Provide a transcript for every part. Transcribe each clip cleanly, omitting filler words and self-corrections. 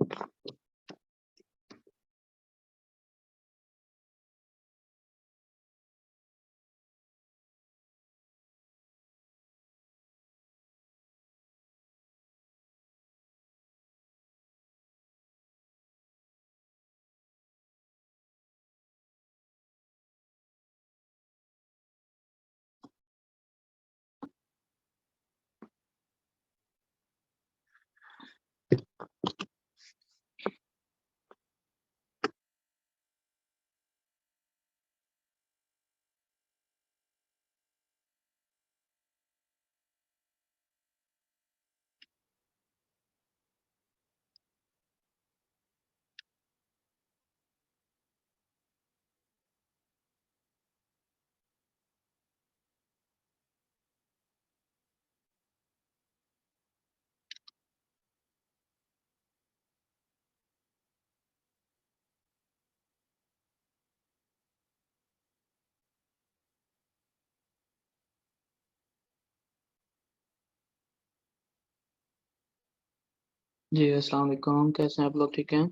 जी अस्सलाम वालेकुम, कैसे हैं आप लोग? ठीक हैं?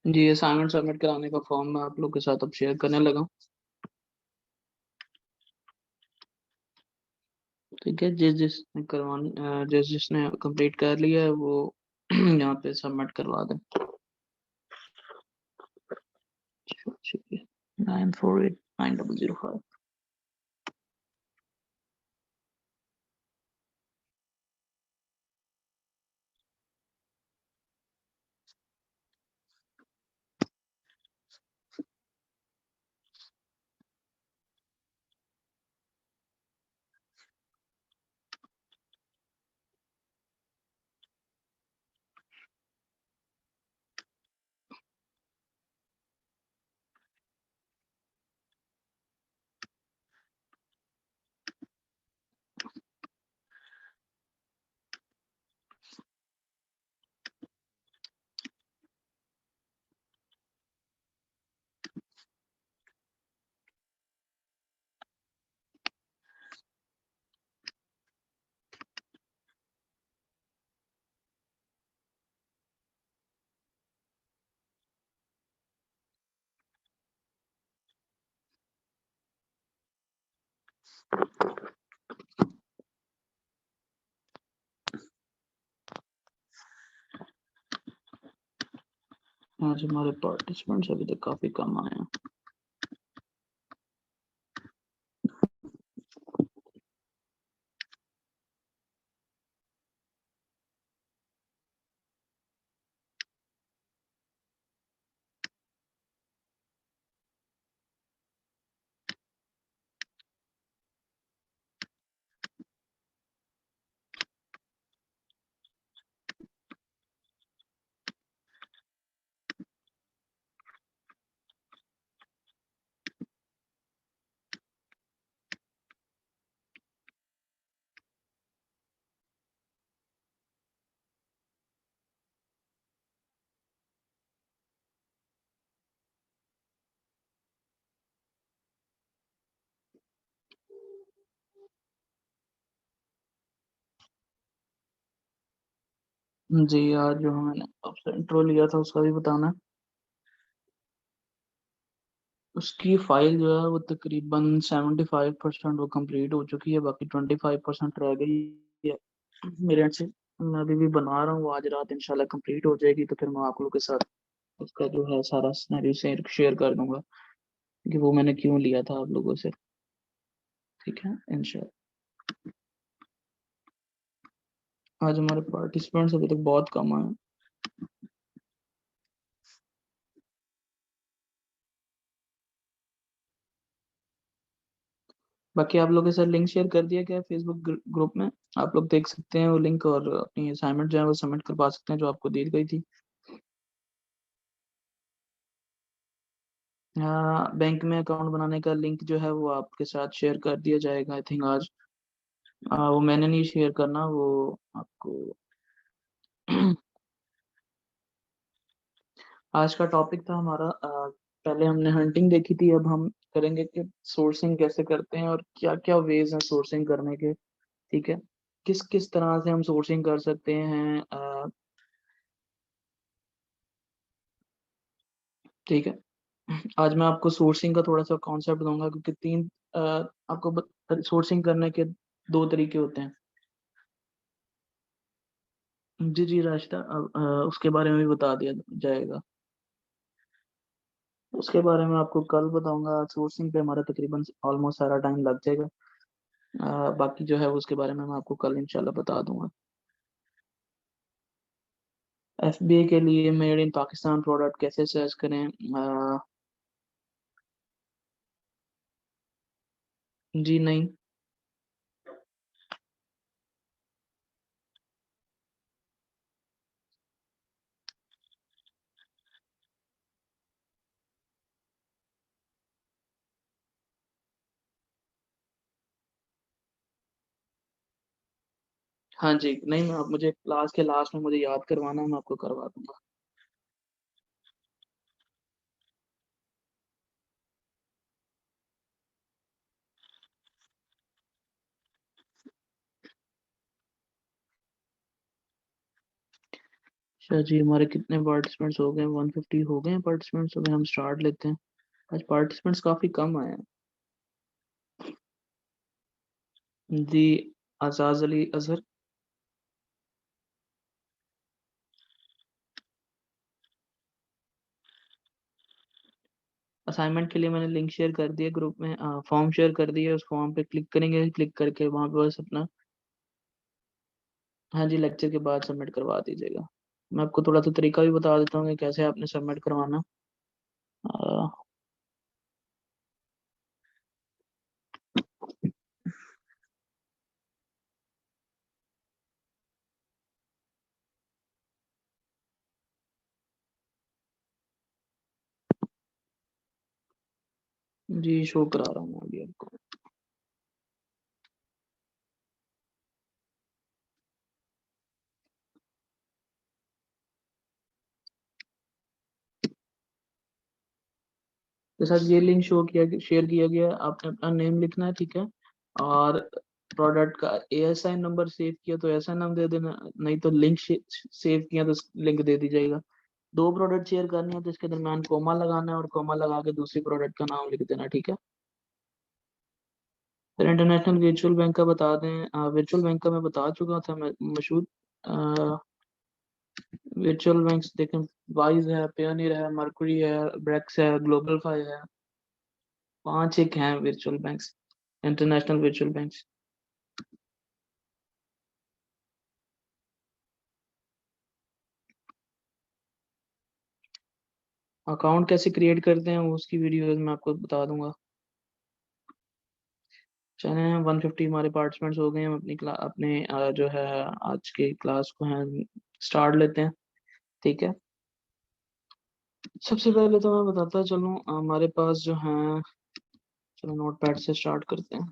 जी, असाइनमेंट सबमिट कराने का फॉर्म मैं आप लोग के साथ अब शेयर करने लगा हूँ। ठीक है, जिस जिसने कंप्लीट कर लिया है वो यहाँ पे सबमिट करवा दें। ठीक है, 948905। आज हमारे पार्टिसिपेंट्स अभी तक काफी कम आए हैं। जी, आज जो मैंने आपसे इंट्रो लिया था उसका भी बताना है। उसकी फाइल जो है वो तकरीबन 75% वो कंप्लीट हो चुकी है, बाकी 25% रह गई है मेरे end से। मैं अभी भी बना रहा हूँ, आज रात इंशाल्लाह कंप्लीट हो जाएगी तो फिर मैं आप लोगों के साथ उसका जो है सारा सिनेरियो शेयर कर दूंगा कि वो मैंने क्यों लिया था आप लोगों से। ठीक है इंशाल्लाह। आज हमारे पार्टिसिपेंट्स अभी तक बहुत कम आए हैं। बाकी आप लोगों के साथ लिंक शेयर कर दिया गया है फेसबुक ग्रुप में। आप लोग देख सकते हैं वो लिंक और अपनी असाइनमेंट जो है वो सबमिट करवा सकते हैं जो आपको दी गई थी। हाँ, बैंक में अकाउंट बनाने का लिंक जो है वो आपके साथ शेयर कर दिया जाएगा आई थिंक आज। वो मैंने नहीं शेयर करना, वो आपको आज का टॉपिक था हमारा पहले हमने हंटिंग देखी थी, अब हम करेंगे कि सोर्सिंग कैसे करते हैं और क्या क्या वेज हैं सोर्सिंग करने के। ठीक है, किस किस तरह से हम सोर्सिंग कर सकते हैं। ठीक है, आज मैं आपको सोर्सिंग का थोड़ा सा कॉन्सेप्ट दूंगा क्योंकि तीन आपको सोर्सिंग करने के दो तरीके होते हैं। जी जी राशिदा, अब उसके बारे में भी बता दिया जाएगा। उसके बारे में आपको कल बताऊंगा, सोर्सिंग पे हमारा तकरीबन ऑलमोस्ट सारा टाइम लग जाएगा। बाकी जो है उसके बारे में मैं आपको कल इंशाल्लाह बता दूंगा। एफबीए के लिए मेड इन पाकिस्तान प्रोडक्ट कैसे सर्च करें। जी नहीं। हाँ जी, नहीं मैं आप मुझे क्लास के लास्ट में मुझे याद करवाना है, मैं आपको करवा दूंगा। अच्छा जी, हमारे कितने पार्टिसिपेंट्स हो गए? 150 हो गए हैं पार्टिसिपेंट्स। अभी हम स्टार्ट लेते हैं। आज पार्टिसिपेंट्स काफी कम आए हैं। जी, आजाज अली अजहर। असाइनमेंट के लिए मैंने लिंक शेयर कर दिया ग्रुप में, फॉर्म शेयर कर दिया, उस फॉर्म पे क्लिक करेंगे, क्लिक करके वहां पे बस अपना, हाँ जी, लेक्चर के बाद सबमिट करवा दीजिएगा। मैं आपको थोड़ा सा तरीका भी बता देता हूँ कि कैसे आपने सबमिट करवाना। अ, जी शो करा रहा हूँ अभी आपको। तो सर ये लिंक शो किया, शेयर किया गया, आपने अपना नेम लिखना है। ठीक है, और प्रोडक्ट का एएसआई नंबर सेव किया तो एएसआई नाम दे देना, नहीं तो लिंक सेव किया तो लिंक दे दीजिएगा। दो प्रोडक्ट शेयर करनी है तो इसके दरम्यान कोमा लगाना है और कोमा लगा के दूसरी प्रोडक्ट का नाम लिख देना। ठीक है, फिर इंटरनेशनल वर्चुअल बैंक का बता दें। वर्चुअल बैंक का मैं बता चुका था, मैं मशहूर वर्चुअल बैंक्स देखें, वाइज है, पेयोनियर है, मर्कुरी है, ब्रेक्स है, ग्लोबल फाई है। पांच एक हैं virtual banks, international virtual banks. Account कैसे क्रिएट करते हैं वो उसकी वीडियो मैं आपको बता दूंगा। चले 150 हमारे पार्टिसिपेंट्स हो गए हैं। हम अपनी अपने जो है आज की क्लास को है स्टार्ट लेते हैं। ठीक है, सबसे पहले तो मैं बताता चलूँ हमारे पास जो है, चलो नोट पैड से स्टार्ट करते हैं।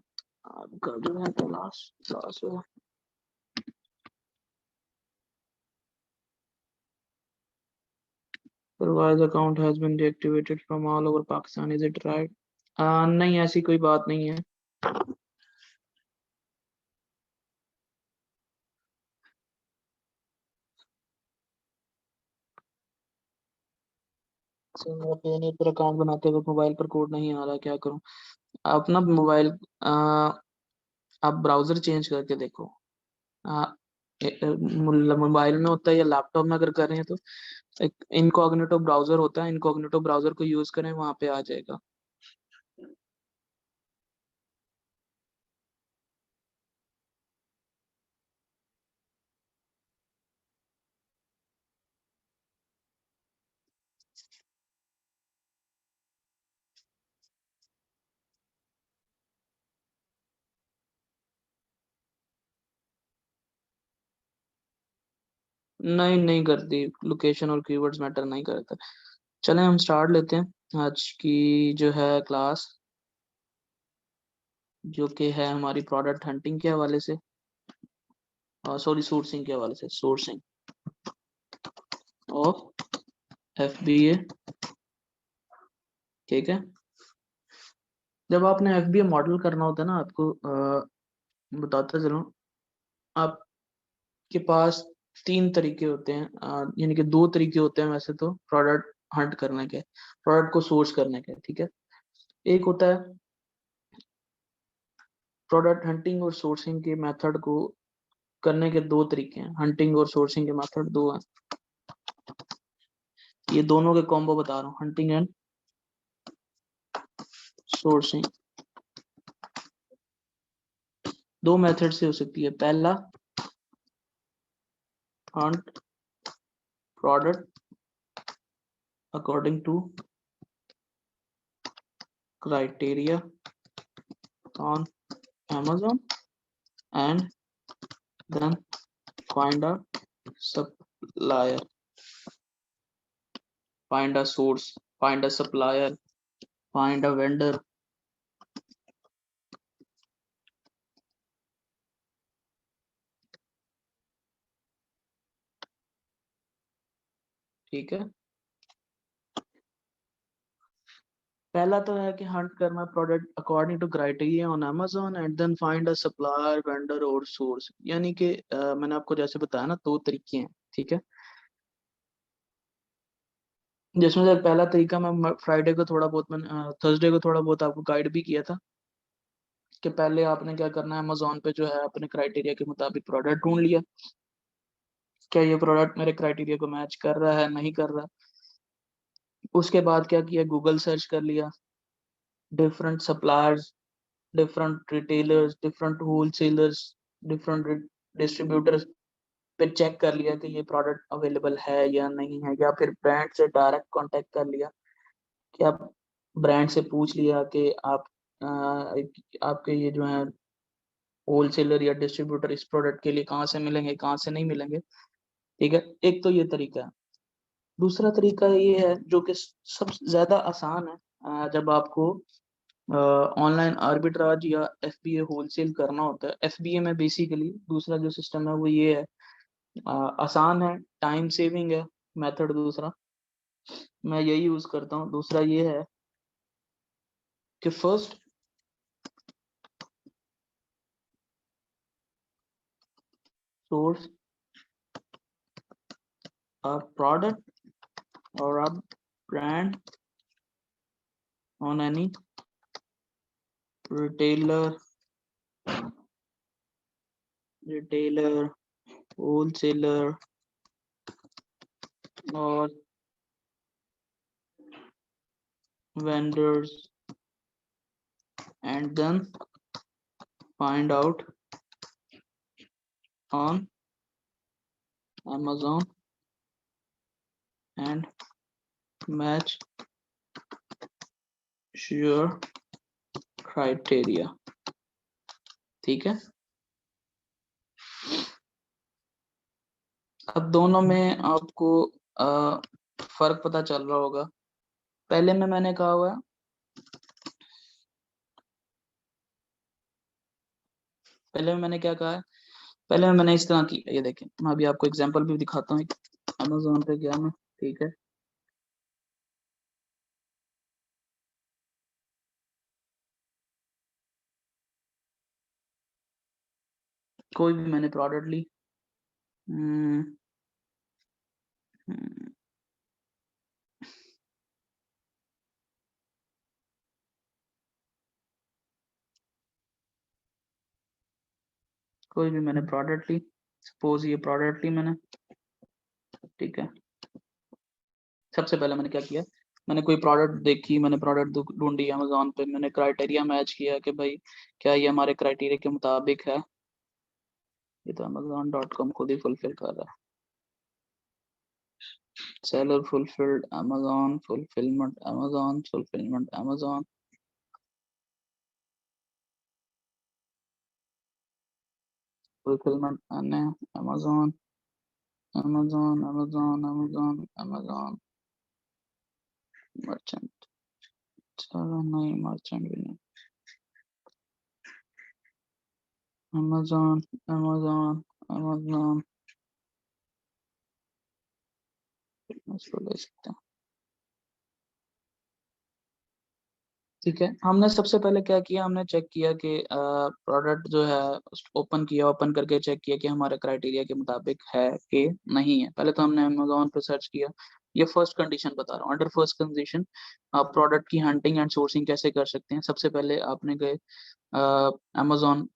आपका जो है क्लास क्लास है। Otherwise account has been deactivated from all over Pakistan, is it right? नहीं, ऐसी कोई बात नहीं है। मेरा पेन पर अकाउंट बनाते वक्त मोबाइल पर कोड नहीं आ रहा, क्या करूं? आप ना मोबाइल आप ब्राउजर चेंज करके देखो। मोबाइल में होता है या लैपटॉप में अगर कर रहे हैं तो एक इनकॉग्निटो ब्राउजर होता है, इनकॉग्निटो ब्राउजर को यूज करें, वहां पे आ जाएगा। नहीं नहीं करती, लोकेशन और कीवर्ड्स मैटर नहीं करता। चलें हम स्टार्ट लेते हैं आज की जो है क्लास, जो कि है हमारी प्रोडक्ट हंटिंग के हवाले से, सॉरी सोर्सिंग के हवाले से, सोर्सिंग ऑफ एफबीए। ठीक है। जब आपने एफबीए मॉडल करना होता है ना, आपको बताता चलूं, आपके पास तीन तरीके होते हैं, यानी कि दो तरीके होते हैं वैसे तो प्रोडक्ट हंट करने के, प्रोडक्ट को सोर्स करने के। ठीक है। एक होता है प्रोडक्ट हंटिंग और सोर्सिंग के मेथड को करने के दो तरीके हैं, हंटिंग और सोर्सिंग के मेथड दो हैं। ये दोनों के कॉम्बो बता रहा हूँ, हंटिंग एंड सोर्सिंग। दो मेथड से हो सकती है। पहला, hunt product according to criteria on Amazon and then find a supplier, find a source, find a supplier, find a vendor। ठीक है। पहला तो है कि हंट करना product according to criteria on Amazon and then find a supplier vendor और source, यानी कि मैंने आपको जैसे बताया ना, दो तरीके हैं। ठीक है। जिसमें से पहला तरीका मैं फ्राइडे को थोड़ा बहुत, मैंने थर्सडे को थोड़ा बहुत आपको गाइड भी किया था कि पहले आपने क्या करना है, अमेजोन पे जो है अपने क्राइटेरिया के मुताबिक प्रोडक्ट ढूंढ लिया, क्या ये प्रोडक्ट मेरे क्राइटेरिया को मैच कर रहा है नहीं कर रहा। उसके बाद क्या किया, गूगल सर्च कर लिया, different suppliers, different retailers, different wholesalers, different distributors पे चेक कर लिया कि ये प्रोडक्ट अवेलेबल है या नहीं है, या फिर ब्रांड से डायरेक्ट कांटेक्ट कर लिया कि आप ब्रांड से पूछ लिया कि आप आपके ये जो है होलसेलर या डिस्ट्रीब्यूटर इस प्रोडक्ट के लिए कहाँ से मिलेंगे, कहाँ से नहीं मिलेंगे। ठीक है। एक तो ये तरीका है। दूसरा तरीका ये है जो कि सबसे ज्यादा आसान है, जब आपको ऑनलाइन आर्बिट्राज या एफबीए होलसेल करना होता है। एफबीए में बेसिकली दूसरा जो सिस्टम है वो ये है, आसान है, टाइम सेविंग है मेथड दूसरा, मैं यही यूज करता हूँ। दूसरा ये है कि फर्स्ट सोर्स अ प्रोडक्ट और a brand on any retailer, retailer, wholesaler और vendors, and then find out on Amazon and match your criteria। ठीक है। अब दोनों में आपको फर्क पता चल रहा होगा। पहले में मैंने कहा हुआ है, पहले में मैंने क्या कहा है, पहले में मैंने इस तरह की, ये देखें, मैं अभी आपको एग्जांपल भी दिखाता हूँ। अमेजोन पे गया मैं। ठीक है। कोई भी मैंने प्रोडक्ट ली, हम्म, हम्म, कोई भी मैंने प्रोडक्ट ली, सपोज ये प्रोडक्ट ली मैंने, ठीक है। सबसे पहले मैंने क्या किया, मैंने कोई प्रोडक्ट देखी, मैंने प्रोडक्ट ढूंढी अमेजोन पे, मैंने क्राइटेरिया मैच किया कि भाई क्या ये हमारे क्राइटेरिया के मुताबिक है। ये तो amazon.com खुद ही फुलफिल कर रहा है। Seller fulfilled amazon fulfillment amazon fulfillment amazon fulfillment आने amazon amazon amazon amazon amazon merchant, चलो नहीं मर्चेंट भी नहीं, amazon amazon amazon इसको ले सकते हैं। ठीक है, हमने सबसे पहले क्या किया, हमने चेक किया कि प्रोडक्ट जो है ओपन किया, ओपन करके चेक किया कि हमारे क्राइटेरिया के मुताबिक है कि नहीं है। पहले तो हमने अमेजोन पे सर्च किया, ये फर्स्ट कंडीशन बता रहा हूँ। अंडर फर्स्ट कंडीशन आप प्रोडक्ट की हंटिंग एंड सोर्सिंग कैसे कर सकते हैं। सबसे पहले आपने गए अमेजोन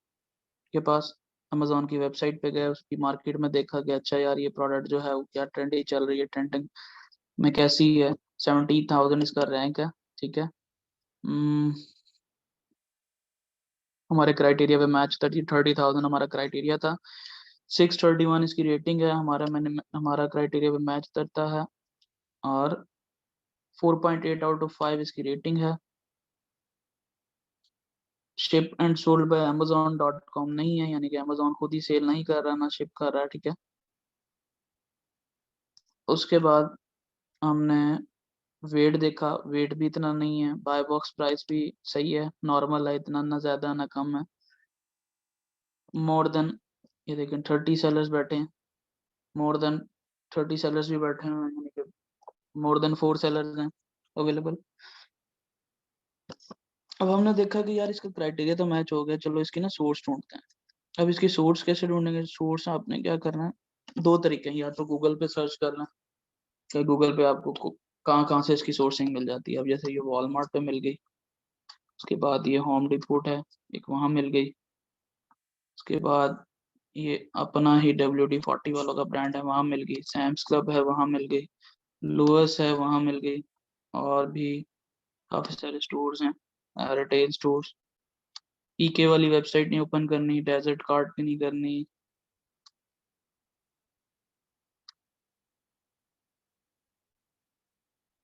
के पास, अमेजोन की वेबसाइट पे गए, उसकी मार्केट में देखा कि अच्छा यार ये प्रोडक्ट जो है वो क्या ट्रेंडिंग चल रही है, ट्रेंडिंग में कैसी है। 70,000 इसका रैंक है, ठीक है। हम्म, हमारे क्राइटेरिया पे मैच 30,000 हमारा क्राइटेरिया था। 631 इसकी रेटिंग है, हमारा क्राइटेरिया पे मैच करता है। और 4.8 आउट ऑफ 5 इसकी रेटिंग है। Ship and sold by amazon.com नहीं है, यानी कि अमेजोन खुद ही सेल नहीं कर रहा ना शिप कर रहा है, ठीक है। उसके बाद हमने वेट देखा, वेट भी इतना नहीं है, बाय बॉक्स प्राइस भी सही है, नॉर्मल है, इतना ना ज्यादा ना कम है। मोर देन, ये देखें 30 सेलर्स बैठे हैं, मोर देन 30 सेलर्स भी बैठे हैं, यानी कि मोर देन 4 सेलर्स हैं अवेलेबल। अब हमने देखा कि यार इसका क्राइटेरिया तो मैच हो गया, चलो इसकी ना सोर्स ढूंढते हैं। अब इसकी सोर्स कैसे ढूंढेंगे, सोर्स आपने क्या करना है, दो तरीके हैं, या तो गूगल पे सर्च करना, कि गूगल पे आपको कहाँ कहाँ से इसकी सोर्सिंग मिल जाती है। अब जैसे ये वॉलमार्ट पे मिल गई, उसके बाद ये होम डिपोट है एक, वहां मिल गई। उसके बाद ये अपना ही WD-40 वालों का ब्रांड है, वहां मिल गई। सैम्स क्लब है, वहां मिल गई। लुअस है, वहां मिल गई। और भी काफी सारे स्टोर्स हैं, रिटेल स्टोर्स। पीके वाली वेबसाइट नहीं ओपन करनी, डेजर्ट कार्ड भी नहीं करनी।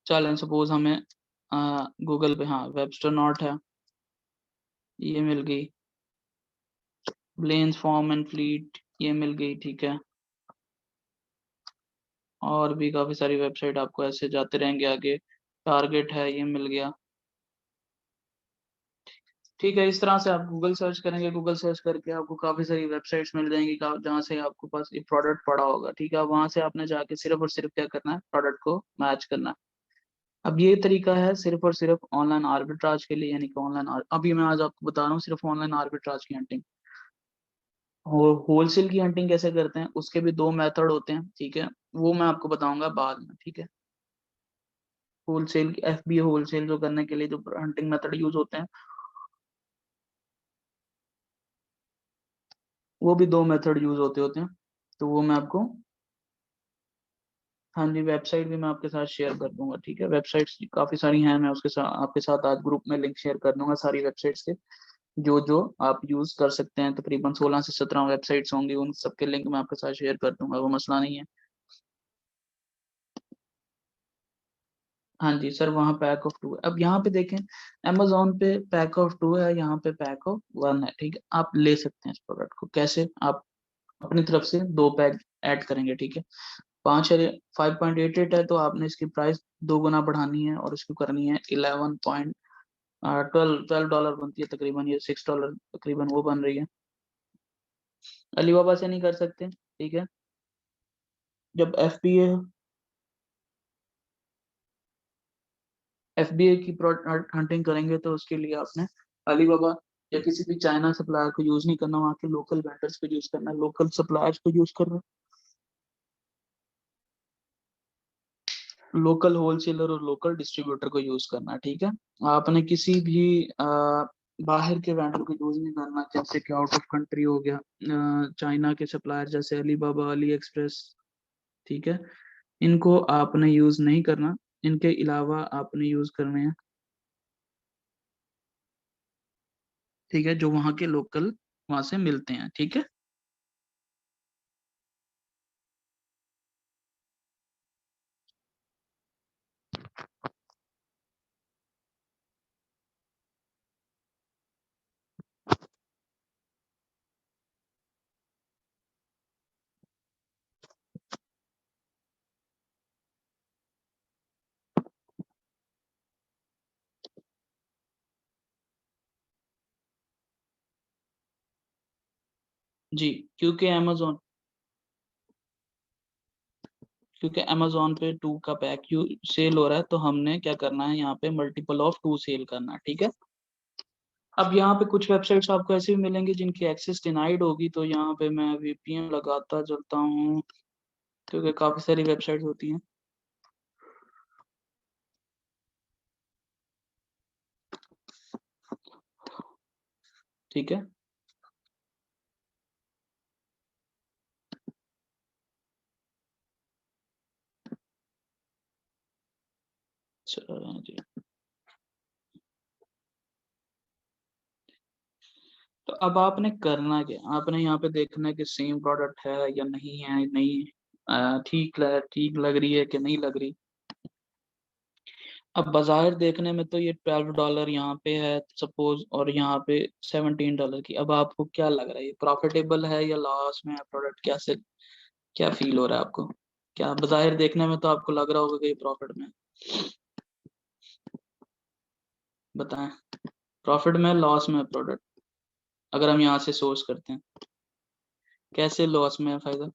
चलें सपोज हमें गूगल पे, हाँ वेबस्टर नॉट है, ये मिल गई। ब्लेंस फॉर्म एंड फ्लीट, ये मिल गई, ठीक है। और भी काफी सारी वेबसाइट आपको ऐसे जाते रहेंगे आगे। टारगेट है, ये मिल गया। ठीक है, इस तरह से आप गूगल सर्च करेंगे, गूगल सर्च करके आपको काफी सारी वेबसाइट्स मिल जाएंगी जहाँ से आपको पास ये प्रोडक्ट पड़ा होगा, ठीक है। वहां से आपने जाके सिर्फ और सिर्फ क्या करना है, प्रोडक्ट को मैच करना है। अब ये तरीका है सिर्फ और सिर्फ ऑनलाइन आर्बिट्राज के लिए, यानी कि अभी मैं आज आपको बता रहा हूँ सिर्फ ऑनलाइन आर्बिट्राज की हंटिंग। होलसेल की हंटिंग कैसे करते हैं, उसके भी दो मेथड होते हैं, ठीक है। वो मैं आपको बताऊंगा बाद में, ठीक है। होलसेल FBA होलसेल जो करने के लिए जो हंटिंग मेथड यूज होते हैं, वो भी दो मेथड यूज होते होते हैं। तो वो मैं आपको, हाँ जी, वेबसाइट भी मैं आपके साथ शेयर कर दूंगा, ठीक है। वेबसाइट्स काफी सारी हैं, मैं उसके साथ आपके साथ आज ग्रुप में लिंक शेयर कर दूंगा सारी वेबसाइट्स के, जो जो आप यूज कर सकते हैं। तकरीबन 16 से 17 वेबसाइट्स होंगी, उन सबके लिंक मैं आपके साथ शेयर कर दूंगा, वो मसला नहीं है। हाँ जी सर, वहाँ पैक ऑफ 2 है। अब यहाँ पे देखें, अमेजोन पे पैक ऑफ 2 है, यहाँ पे पैक ऑफ 1 है, ठीक है। आप ले सकते हैं इस प्रोडक्ट को, कैसे, आप अपनी तरफ से 2 पैक ऐड करेंगे, ठीक है। 5.88 है, तो आपने इसकी प्राइस 2 गुना बढ़ानी है, और इसको करनी है 11.12 डॉलर बनती है तकरीबन, ये $6 तकरीबन वो बन रही है। अलीबाबा से नहीं कर सकते, ठीक है। जब FBA की प्रोडक्ट हंटिंग करेंगे, तो उसके लिए आपने अलीबाबा या किसी भी चाइना सप्लायर को यूज नहीं करना, वहाँ के लोकल वेंडर्स को यूज करना है, लोकल सप्लायर्स को यूज करना, लोकल होलसेलर और लोकल डिस्ट्रीब्यूटर को यूज करना है, ठीक है। आपने किसी भी बाहर के वेंडर को यूज नहीं करना, जैसे कि आउट ऑफ कंट्री हो गया, चाइना के सप्लायर जैसे अलीबाबा, अली एक्सप्रेस, ठीक है, इनको आपने यूज नहीं करना। इनके अलावा आपने यूज करने हैं, ठीक है, जो वहाँ के लोकल वहां से मिलते हैं, ठीक है। जी, क्योंकि अमेजोन क्योंकि अमेजोन पे 2 का पैक यू सेल हो रहा है, तो हमने क्या करना है, यहाँ पे मल्टीपल ऑफ 2 सेल करना है, ठीक है। अब यहाँ पे कुछ वेबसाइट्स आपको ऐसे भी मिलेंगे जिनकी एक्सेस डिनाइड होगी, तो यहाँ पे मैं वीपीएन लगाता चलता हूँ, क्योंकि काफी सारी वेबसाइट्स होती हैं, ठीक है। चलो जी, तो अब आपने करना क्या, आपने यहाँ पे देखना है कि सेम प्रोडक्ट है या नहीं है, नहीं ठीक लग रही है कि नहीं लग रही। अब बाजार देखने में तो ये $12 यहाँ पे है सपोज, और यहाँ पे $17 की, अब आपको क्या लग रहा है, ये प्रॉफिटेबल है या लॉस में है प्रोडक्ट, कैसे क्या फील हो रहा है आपको? क्या बाजार देखने में तो आपको लग रहा होगा कि ये प्रॉफिट में है? बताएं, प्रॉफिट में लॉस में है प्रोडक्ट, अगर हम यहाँ से सोर्स करते हैं, कैसे लॉस में है फायदा?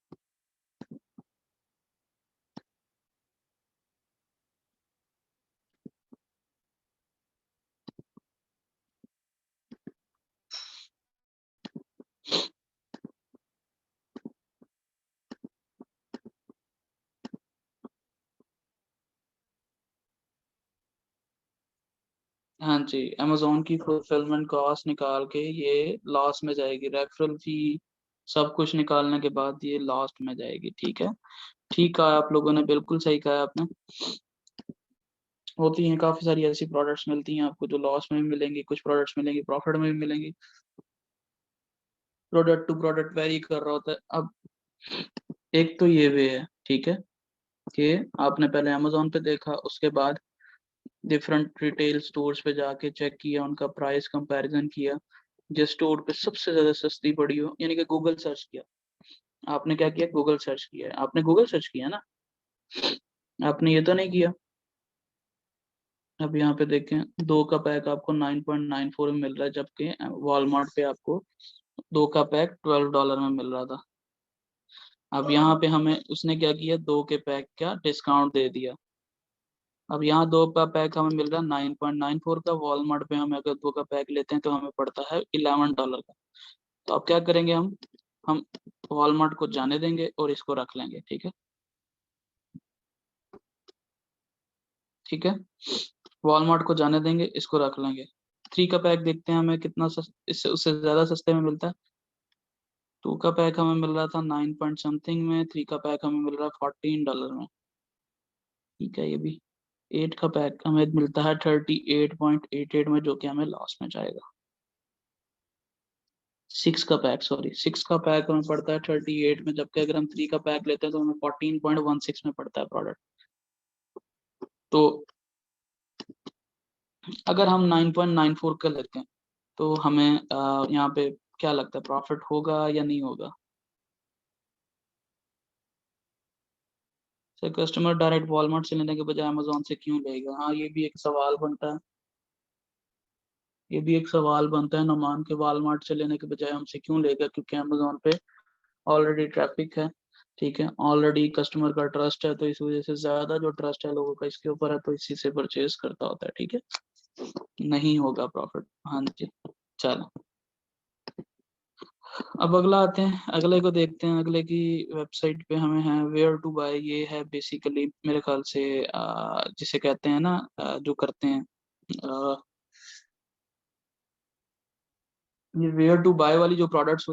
हाँ जी, अमेजोन की फुलफिलमेंट कॉस्ट निकाल के ये लॉस में जाएगी, रेफरल फी सब कुछ निकालने के बाद ये लॉस्ट में जाएगी, ठीक है। ठीक है, आप लोगों ने बिल्कुल सही कहा आपने। होती हैं काफी सारी ऐसी प्रोडक्ट्स मिलती हैं आपको जो लॉस में भी मिलेंगी, कुछ प्रोडक्ट्स मिलेंगी प्रॉफिट में भी मिलेंगी, प्रोडक्ट टू प्रोडक्ट वेरी कर रहा होता है। अब एक तो ये वे है, ठीक है, कि आपने पहले अमेजोन पे देखा, उसके बाद डिफरेंट रिटेल स्टोर्स पे जाके चेक किया, उनका प्राइस कंपैरिजन किया, जिस स्टोर पे सबसे ज्यादा सस्ती पड़ी हो, यानी कि गूगल सर्च किया। आपने क्या किया, गूगल सर्च किया है, आपने गूगल सर्च किया ना, आपने ये तो नहीं किया। अब यहाँ पे देखें, 2 का पैक आपको 9.94 में मिल रहा है, जबकि वॉलमार्ट पे आपको 2 का पैक $12 में मिल रहा था। अब यहाँ पे हमें उसने क्या किया, 2 के पैक का डिस्काउंट दे दिया। अब यहाँ 2 का पैक हमें मिल रहा है 9.94 का, वॉलमार्ट पे हमें अगर 2 का पैक लेते हैं तो हमें पड़ता है $11 का। तो अब क्या करेंगे, हम वॉलमार्ट को जाने देंगे और इसको रख लेंगे, ठीक है, ठीक है, वॉलमार्ट को जाने देंगे, इसको रख लेंगे। 3 का पैक देखते हैं हमें कितना इससे उससे ज्यादा सस्ते में मिलता है। 2 का पैक हमें मिल रहा था 9 पॉइंट समथिंग में, 3 का पैक हमें मिल रहा है $14 में, ठीक है। ये भी 8 का पैक हमें मिलता है 38.88 में, जो कि हमें लॉस में जाएगा। 6 का पैक हमें पड़ता है 38 में, जबकि अगर हम 3 का पैक लेते हैं तो हमें 14.16 में पड़ता है प्रोडक्ट। तो अगर हम 9.94 का लेते हैं तो हमें यहाँ पे क्या लगता है, प्रॉफिट होगा या नहीं होगा? सर, कस्टमर डायरेक्ट वॉलमार्ट से लेने के बजाय अमेजोन से क्यों लेगा? हाँ, ये भी एक सवाल बनता है नुमान, के वॉलमार्ट से लेने के बजाय हमसे क्यों लेगा, क्योंकि अमेजोन पे ऑलरेडी ट्रैफिक है, ठीक है, ऑलरेडी कस्टमर का ट्रस्ट है, तो इस वजह से ज्यादा जो ट्रस्ट है लोगों का इसके ऊपर है, तो इसी से परचेज करता होता है, ठीक है। नहीं होगा प्रॉफिट, हाँ जी। चलो, अब अगला आते हैं, अगले को देखते हैं। अगले की वेबसाइट पे हमें है वेयर टू बाय, ये है बेसिकली मेरे ख्याल से जिसे कहते हैं ना, जो करते हैं ये वेयर टू बाय वाली जो प्रोडक्ट्स,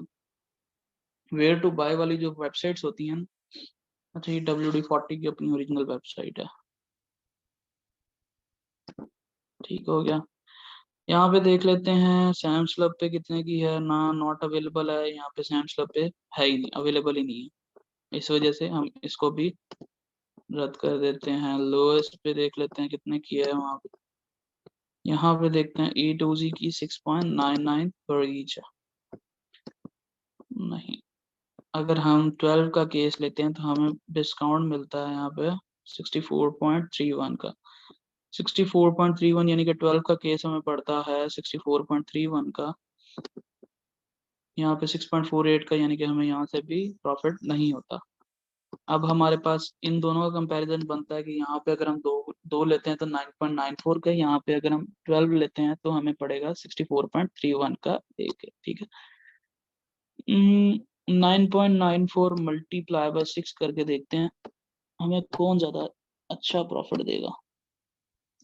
वेयर टू बाय वाली जो वेबसाइट्स होती हैं, अच्छा ये WD-40 की अपनी ओरिजिनल वेबसाइट है। ठीक हो गया। यहाँ पे देख लेते हैं सैम्स क्लब पे कितने की है ना, नॉट अवेलेबल है यहाँ पे, सैम्स क्लब पे है ही नहीं, अवेलेबल ही नहीं है। इस वजह से हम इसको भी रद्द कर देते हैं। लोएस्ट पे देख लेते हैं कितने की है वहाँ पे। यहाँ पे देखते हैं E2Z की 6.99 पर ईच है। नहीं, अगर हम 12 का केस लेते हैं तो हमें डिस्काउंट मिलता है यहाँ पे 64.31 का। 64.31 यानी कि 12 का केस हमें पड़ता है 64.31 का, यहाँ पे 6.48 का, यानी कि हमें यहाँ से भी प्रॉफिट नहीं होता। अब हमारे पास इन दोनों का कंपैरिजन बनता है कि यहाँ पे अगर हम दो दो लेते हैं तो 9.94 का, यहाँ पे अगर हम 12 लेते हैं तो हमें पड़ेगा 64.31 का एक है। ठीक है, 9.94 मल्टीप्लाई बाय 6 करके देखते हैं हमें कौन ज्यादा अच्छा प्रॉफिट देगा।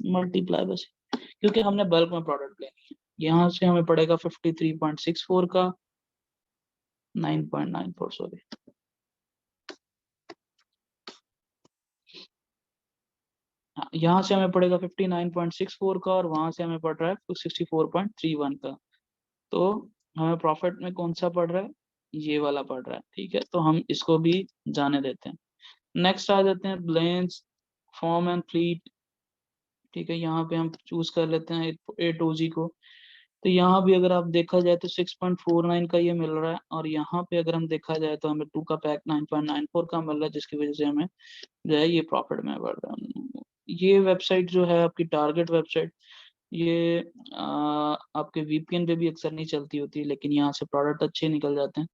मल्टीप्लाई बाय 6, क्योंकि हमने बल्क में प्रोडक्ट लेनी है। यहाँ से हमें पड़ेगा 53.64 का, 9.94 सॉरी, हाँ, यहाँ से हमें पड़ेगा 59.64 का और वहां से हमें पड़ रहा है 64.31 का। तो हमें प्रॉफिट में कौन सा पड़ रहा है, ये वाला पड़ रहा है। ठीक है, तो हम इसको भी जाने देते हैं। नेक्स्ट आ जाते हैं ब्लेंस फॉर्म एंड फ्लीट। ठीक है, यहाँ पे हम चूज कर लेते हैं A2Z को। तो यहाँ भी अगर आप देखा जाए तो 6.49 का ये मिल रहा है, और यहाँ पे अगर हम देखा जाए तो हमें 2 का पैक 9.94 का मिल रहा है, जिसकी वजह से हमें जो है ये प्रॉफिट में बढ़ रहा है। ये वेबसाइट जो है आपकी टारगेट वेबसाइट, ये आपके VPN पे भी अक्सर नहीं चलती होती, लेकिन यहाँ से प्रोडक्ट अच्छे निकल जाते हैं।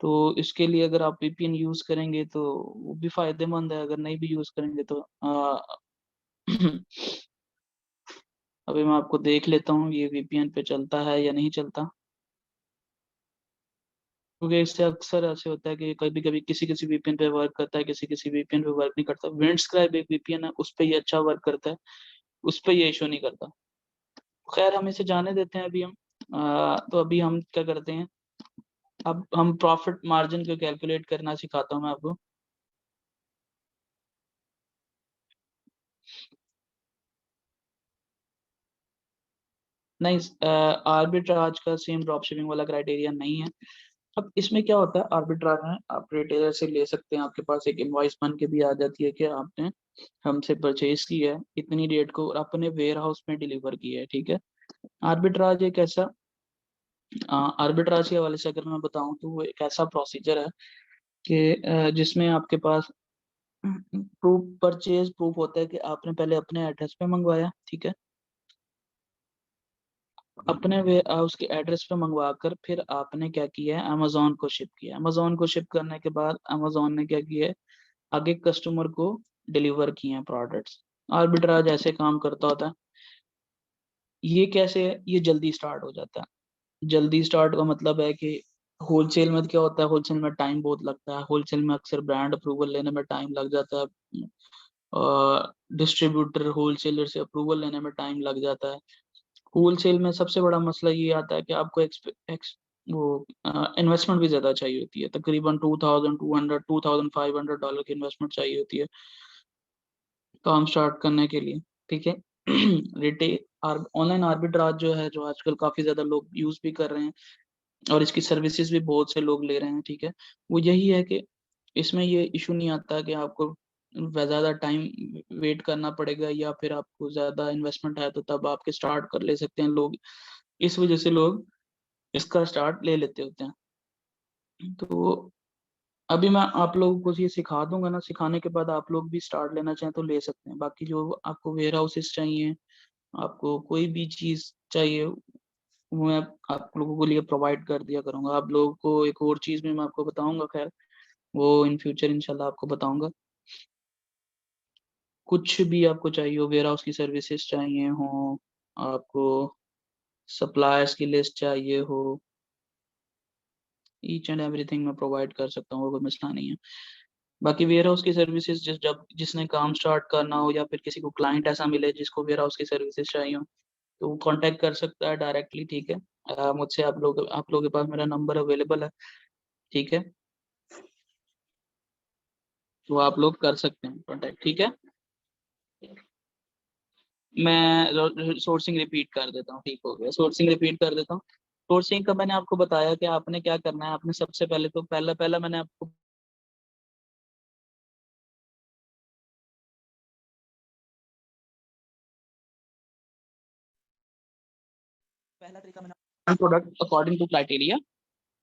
तो इसके लिए अगर आप VPN यूज करेंगे तो वो भी फायदेमंद है, अगर नहीं भी यूज करेंगे तो अभी मैं आपको देख लेता हूँ ये VPN पे चलता है या नहीं चलता, क्योंकि इससे अक्सर ऐसे होता है कि कभी कभी किसी किसी VPN पे वर्क करता है, किसी किसी VPN पे वर्क नहीं करता। विंडस्क्राइब एक VPN है, उस पे ये अच्छा वर्क करता है, उस पे ये इशू नहीं करता। खैर हम इसे जाने देते हैं अभी हम। तो अभी हम क्या करते हैं, अब हम प्रॉफिट मार्जिन को कैलकुलेट करना सिखाता हूँ मैं आपको। नहीं, आर्बिट्राज का सेम ड्रॉप शिपिंग वाला क्राइटेरिया नहीं है। अब इसमें क्या होता है, आर्बिट्राज में आप रिटेलर से ले सकते हैं, आपके पास एक इनवॉइस बन के भी आ जाती है कि आपने हमसे परचेज की है इतनी डेट को और अपने वेयर हाउस में डिलीवर की है। ठीक है, आर्बिट्राज एक ऐसा आर्बिट्राज के हवाले से अगर मैं बताऊं तो वो एक ऐसा प्रोसीजर है कि जिसमें आपके पास प्रूफ, परचेज प्रूफ होता है कि आपने पहले अपने एड्रेस पे मंगवाया। ठीक है, अपने वे उसके एड्रेस पे मंगवा कर फिर आपने क्या किया है, अमेजोन को शिप किया। अमेजोन को शिप करने के बाद अमेजोन ने क्या किया है, आगे कस्टमर को डिलीवर किए हैं प्रोडक्ट्स। आर्बिट्राज ऐसे काम करता होता है। ये कैसे है, ये जल्दी स्टार्ट हो जाता है। जल्दी स्टार्ट का मतलब है कि होलसेल में क्या होता है, होलसेल में टाइम बहुत लगता है, होलसेल में अक्सर ब्रांड अप्रूवल लेने में टाइम लग जाता है, और डिस्ट्रीब्यूटर होलसेलर से अप्रूवल लेने में टाइम लग जाता है। होलसेल में सबसे बड़ा मसला ये आता है कि आपको वो इन्वेस्टमेंट भी ज्यादा चाहिए होती है, तकरीबन 2200 $2500 की इन्वेस्टमेंट चाहिए होती है काम स्टार्ट करने के लिए। ठीक है, रिटेल ऑनलाइन आर्बिट्राज जो है, जो आजकल काफी ज्यादा लोग यूज भी कर रहे हैं और इसकी सर्विसेज भी बहुत से लोग ले रहे हैं। ठीक है, वो यही है कि इसमें ये इशू नहीं आता कि आपको ज्यादा टाइम वेट करना पड़ेगा या फिर आपको ज्यादा इन्वेस्टमेंट है तो तब आपके स्टार्ट कर ले सकते हैं लोग। इस वजह से लोग इसका स्टार्ट ले लेते होते हैं। तो अभी मैं आप लोगों को ये सिखा दूंगा ना, सिखाने के बाद आप लोग भी स्टार्ट लेना चाहें तो ले सकते हैं। बाकी जो आपको वेयर हाउसेस चाहिए, आपको कोई भी चीज चाहिए, वो मैं आप लोगों को लिए प्रोवाइड कर दिया करूंगा। आप लोगों को एक और चीज भी मैं आपको बताऊंगा, खैर वो इन फ्यूचर इंशाल्लाह आपको बताऊंगा। कुछ भी आपको चाहिए हो, वेयर हाउस की सर्विसेज चाहिए हो, आपको सप्लायर्स की लिस्ट चाहिए हो, ईच एंड एवरीथिंग मैं प्रोवाइड कर सकता हूँ, वो कोई मसला नहीं है। बाकी वेयर हाउस की सर्विसेज जब जिसने काम स्टार्ट करना हो या फिर किसी को क्लाइंट ऐसा मिले जिसको वेयर हाउस की सर्विसेज चाहिए हो, तो वो कांटेक्ट कर सकता है डायरेक्टली। ठीक है, मुझसे आप लोगों के पास मेरा नंबर अवेलेबल है, ठीक है, तो आप लोग कर सकते हैं कॉन्टेक्ट, ठीक है। मैं सोर्सिंग रिपीट कर देता हूँ, ठीक हो गया, सोर्सिंग रिपीट कर देता हूँ। सोर्सिंग का मैंने आपको बताया कि आपने क्या करना है। आपने सबसे पहले तो पहला पहला मैंने आपको पहला तरीका मैंने प्रोडक्ट अकॉर्डिंग टू क्राइटेरिया,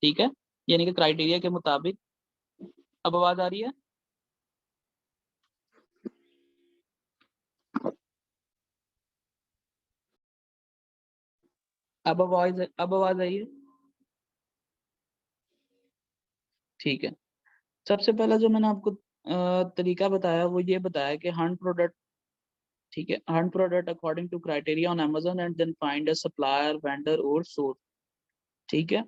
ठीक है, यानी कि क्राइटेरिया के मुताबिक। अब आवाज आ रही है? अब आवाज आई है? ठीक है। सबसे पहला जो मैंने आपको तरीका बताया वो ये बताया कि हंट प्रोडक्ट, ठीक है, hunt product according to criteria on Amazon and then find a supplier vendor और सोर्स, ठीक है।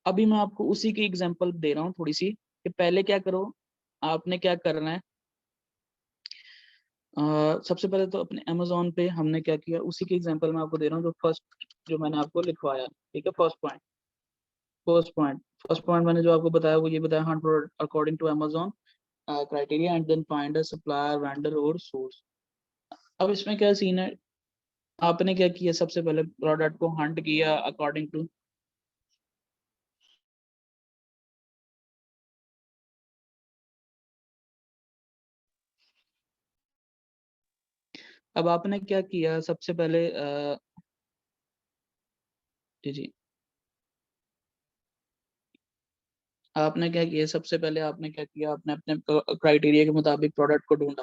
अभी मैं आपको उसी की एग्जांपल दे रहा हूँ थोड़ी सी, कि पहले क्या करो, आपने क्या करना है। सबसे पहले तो अपने अमेजोन पे हमने क्या किया, उसी की एग्जांपल मैं आपको दे रहा हूँ, जो फर्स्ट जो मैंने आपको लिखवाया, ठीक है। फर्स्ट पॉइंट मैंने जो आपको बताया वो ये बताया, hunt product according to Amazon criteria and then find a supplier vendor और सोर्स। अब इसमें क्या सीन है, आपने क्या किया, सबसे पहले प्रोडक्ट को हंट किया अकॉर्डिंग टू, अब आपने क्या किया सबसे पहले जी जी, आपने क्या किया सबसे पहले, आपने क्या किया, आपने अपने क्राइटेरिया के मुताबिक प्रोडक्ट को ढूंढा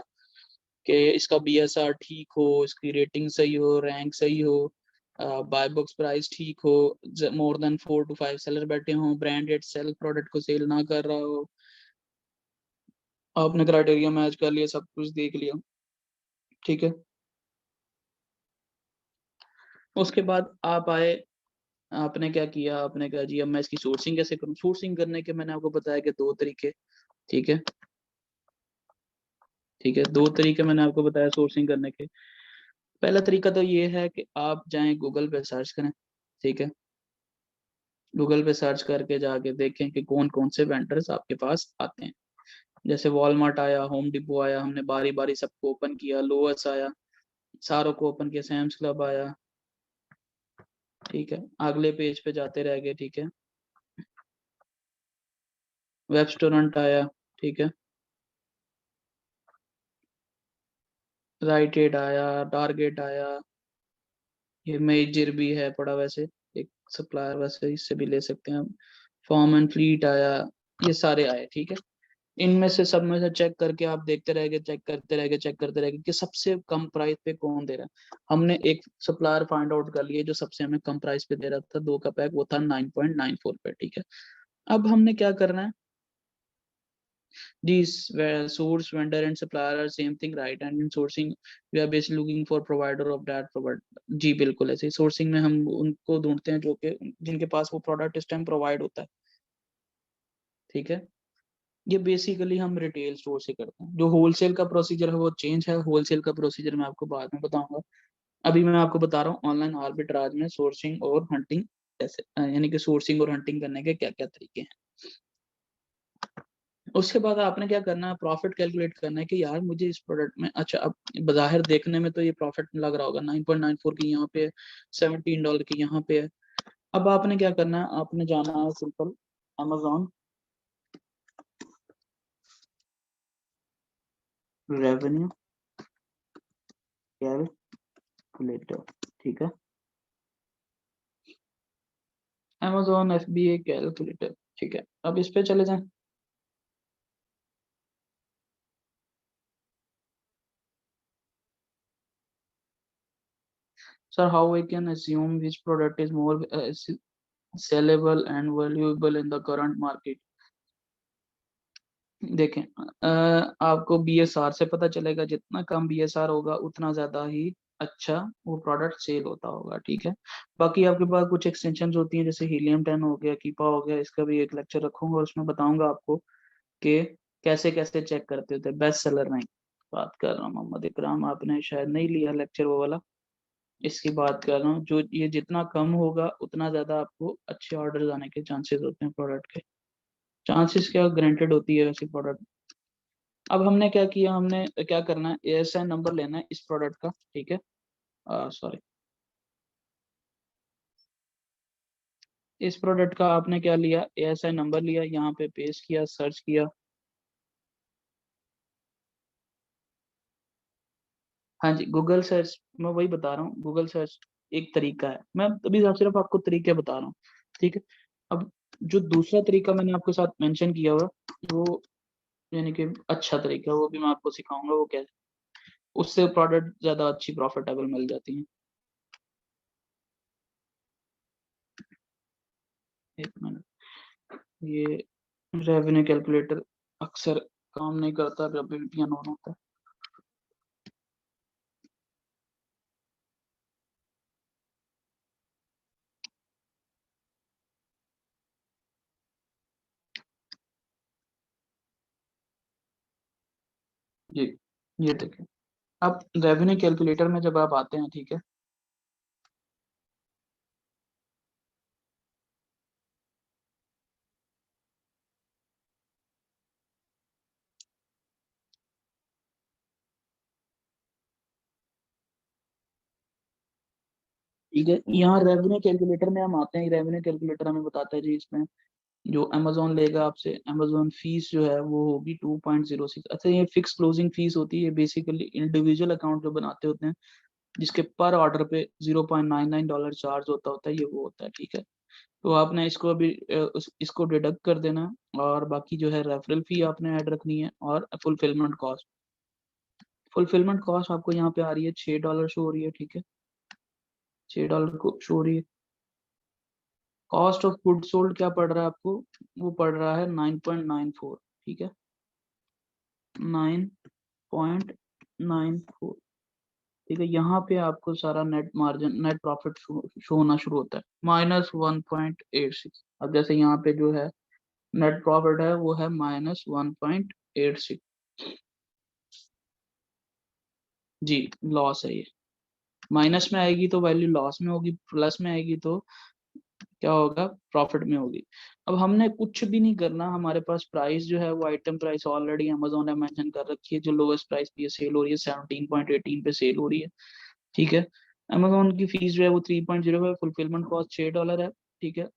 कि इसका बीएसआर ठीक हो, इसकी रेटिंग सही हो, रैंक सही हो, बाय बॉक्स प्राइस ठीक हो, मोर देन 4 to 5 सेलर बैठे हों, ब्रांडेड सेल प्रोडक्ट को सेल ना कर रहा हो। आपने क्राइटेरिया मैच कर लिया, सब कुछ देख लिया, ठीक है। उसके बाद आप आए, आपने क्या किया, आपने कहा जी अब मैं इसकी सोर्सिंग कैसे करूँ। सोर्सिंग करने के मैंने आपको बताया कि दो तरीके, ठीक है, ठीक है, दो तरीके मैंने आपको बताया सोर्सिंग करने के। पहला तरीका तो ये है कि आप जाएं गूगल पे सर्च करें, ठीक है, गूगल पे सर्च करके जाके देखें कि कौन कौन से वेंडर्स आपके पास आते हैं। जैसे वॉलमार्ट आया, होम डिपो आया, हमने बारी बारी सबको ओपन किया, लोअस आया, सारों को ओपन किया, सैम्स क्लब आया, ठीक है, अगले पेज पे जाते रह गए, ठीक है, वेबस्टोरेंट आया, ठीक है, राइट एड आया, टारगेट आया, ये मेजर भी है पड़ा वैसे, एक सप्लायर, वैसे इससे भी ले सकते हैं हम। फॉर्म एंड फ्लीट आया, ये सारे आए, ठीक है। इनमें से सब में से चेक करके आप देखते रहेंगे, चेक करते रहेंगे कि सबसे कम प्राइस पे कौन दे रहा है। हमने एक सप्लायर फाइंड आउट कर लिया जो सबसे हमें कम प्राइस पे दे रहा था, 2 का पैक, वो था 9.94 पे, ठीक है। अब हमने क्या करना है जी, source vendor and supplier are same thing, right? And in sourcing we are basically looking for provider of that provide, जी बिल्कुल ऐसे ही सोर्सिंग में हम उनको ढूंढते हैं जो कि जिनके पास वो प्रोडक्ट इस टाइम प्रोवाइड होता है, ठीक है। ये बेसिकली हम रिटेल स्टोर से करते हैं। जो होलसेल का प्रोसीजर है वो चेंज है, होलसेल का प्रोसीजर मैं आपको बाद में बताऊंगा। अभी मैं आपको बता रहा हूँ ऑनलाइन आर्बिट्राज में सोर्सिंग और हंटिंग कैसे, यानी कि सोर्सिंग और हंटिंग करने के क्या क्या तरीके हैं। उसके बाद आपने क्या करना है, प्रॉफिट कैलकुलेट करना है कि यार मुझे इस प्रोडक्ट में, अच्छा अब बाहर देखने में तो ये प्रॉफिट लग रहा होगा, 9.94 की यहाँ पे, $17 की यहाँ पे है। अब आपने क्या करना है, आपने जाना है सिंपल अमेजोन रेवेन्यू कैलकुलेटर, ठीक है, अमेजोन FBA कैलकुलेटर, ठीक है। अब इस पे चले जाएं। Sir how I can assume which product is more sellable and valuable in the current market। देखें, आपको BSR से पता चलेगा, जितना कम BSR होगा उतना ज्यादा ही अच्छा वो प्रोडक्ट सेल होता होगा, ठीक है। बाकी आपके पास कुछ एक्सटेंशन होती हैं, जैसे हीलियम 10 हो गया, कीपा हो गया, इसका भी एक लेक्चर रखूंगा और उसमें बताऊंगा आपको कि कैसे कैसे चेक करते होते। बेस्ट सेलर नहीं बात कर रहा हूँ, मोहम्मद इकराम, आपने शायद नहीं लिया लेक्चर वो वाला, इसकी बात कर रहा हूँ, जो ये जितना कम होगा उतना ज्यादा आपको अच्छे ऑर्डर आने के चांसेस होते हैं प्रोडक्ट के। चांसेस क्या, ग्रांटेड होती है वैसे प्रोडक्ट। अब हमने क्या किया, हमने क्या करना है, एएसआई नंबर लेना है इस प्रोडक्ट का, ठीक है। सॉरी, इस प्रोडक्ट का आपने क्या लिया, एएसआई नंबर लिया, यहाँ पे पेस्ट किया, सर्च किया। हाँ जी, गूगल सर्च, मैं वही बता रहा हूँ, गूगल सर्च एक तरीका है, मैं अभी सिर्फ आपको तरीके बता रहा हूँ, ठीक है। अब जो दूसरा तरीका मैंने आपके साथ मेंशन किया हुआ, वो यानी कि अच्छा तरीका है, वो भी मैं आपको सिखाऊंगा वो कैसे, उससे प्रोडक्ट ज्यादा अच्छी प्रॉफिटेबल मिल जाती है। एक मिनट, ये रेवेन्यू कैलकुलेटर अक्सर काम नहीं करता जब वीपीएन ऑन होता है। जी, ये देखिए, अब रेवेन्यू कैलकुलेटर में जब आप आते हैं, ठीक है, ठीक है, यहाँ रेवेन्यू कैलकुलेटर में हम आते हैं, रेवेन्यू कैलकुलेटर हमें बताता है जी, इसमें जो अमेजोन लेगा आपसे, अमेजोन फीस जो है वो होगी 2.06। अच्छा, ये फिक्स क्लोजिंग फीस होती है, बेसिकली इंडिविजुअल अकाउंट जो बनाते होते हैं, जिसके पर ऑर्डर पे $0.99 चार्ज होता है, ये वो होता है, ठीक है। तो आपने इसको अभी इसको डिडक्ट कर देना है, और बाकी जो है रेफरल फी आपने ऐड रखनी है, और फुलफिलमेंट कॉस्ट। फुलफिलमेंट कॉस्ट आपको यहाँ पे आ रही है $6 शो हो रही है, ठीक है, $6 को शो हो रही है। कॉस्ट ऑफ गुड सोल्ड क्या पड़ रहा है आपको, वो पड़ रहा है 9.94, ठीक है, 9.94, ठीक है। यहाँ पे आपको सारा net margin, net profit show होना शुरू होता है, -1.86। अब जैसे यहाँ पे जो है नेट प्रॉफिट है वो है -1.86। जी, लॉस है ये। माइनस में आएगी तो वैल्यू लॉस में होगी, प्लस में आएगी तो क्या होगा, प्रॉफिट में होगी। अब हमने कुछ भी नहीं करना, हमारे पास प्राइस जो है वो आइटम प्राइस ऑलरेडी अमेजोन ने मेंशन कर रखी है, जो लोएस्ट प्राइस पे सेल हो रही है 17.18 पे सेल हो रही है, ठीक है। अमेजोन की फीस जो है वो 3.0 है, फुलफिलमेंट कॉस्ट $6 है, ठीक है।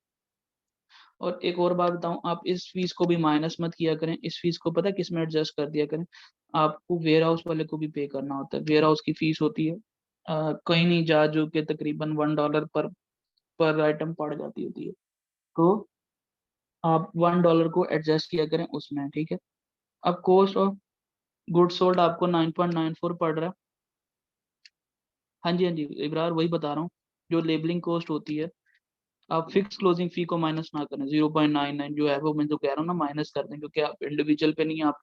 और एक और बात बताऊं, आप इस फीस को भी माइनस मत किया करें, इस फीस को पता है किस में एडजस्ट कर दिया करें, आपको वेयर हाउस वाले को भी पे करना होता है, वेयर हाउस की फीस होती है कहीं नहीं जा जो कि तकरीबन $1 पर आइटम पड़ जाती होती है। तो आप $1 को एडजस्ट किया करें उसमें, ठीक है। अब कॉस्ट ऑफ गुड सोल्ड आपको 9.94 पड़ रहा है। हाँ जी, हाँ जी इब्रार, वही बता रहा हूँ, जो लेबलिंग कॉस्ट होती है, आप फिक्स क्लोजिंग फी को माइनस ना करें, 0.99 जो है वो मैं जो कह रहा हूँ ना माइनस कर दें, क्योंकि आप इंडिविजुअल पे नहीं, आप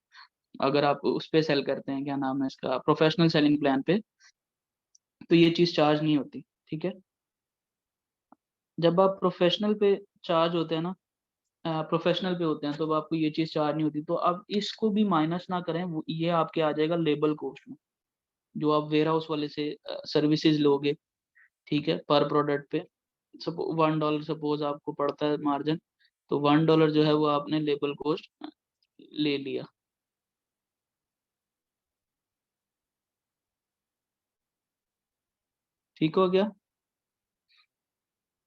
अगर आप उस पे सेल करते हैं, क्या नाम है इसका, प्रोफेशनल सेलिंग प्लान पे, तो ये चीज चार्ज नहीं होती, ठीक है। जब आप प्रोफेशनल पे चार्ज होते हैं ना, प्रोफेशनल पे होते हैं, तो अब आपको ये चीज चार्ज नहीं होती, तो आप इसको भी माइनस ना करें, ये आपके आ जाएगा लेबल कॉस्ट में, जो आप वेयर हाउस वाले से सर्विसेज लोगे, ठीक है, पर प्रोडक्ट पे। सपो $1 सपोज आपको पड़ता है मार्जिन, तो $1 जो है वो आपने लेबल कॉस्ट ले लिया। ठीक हो गया,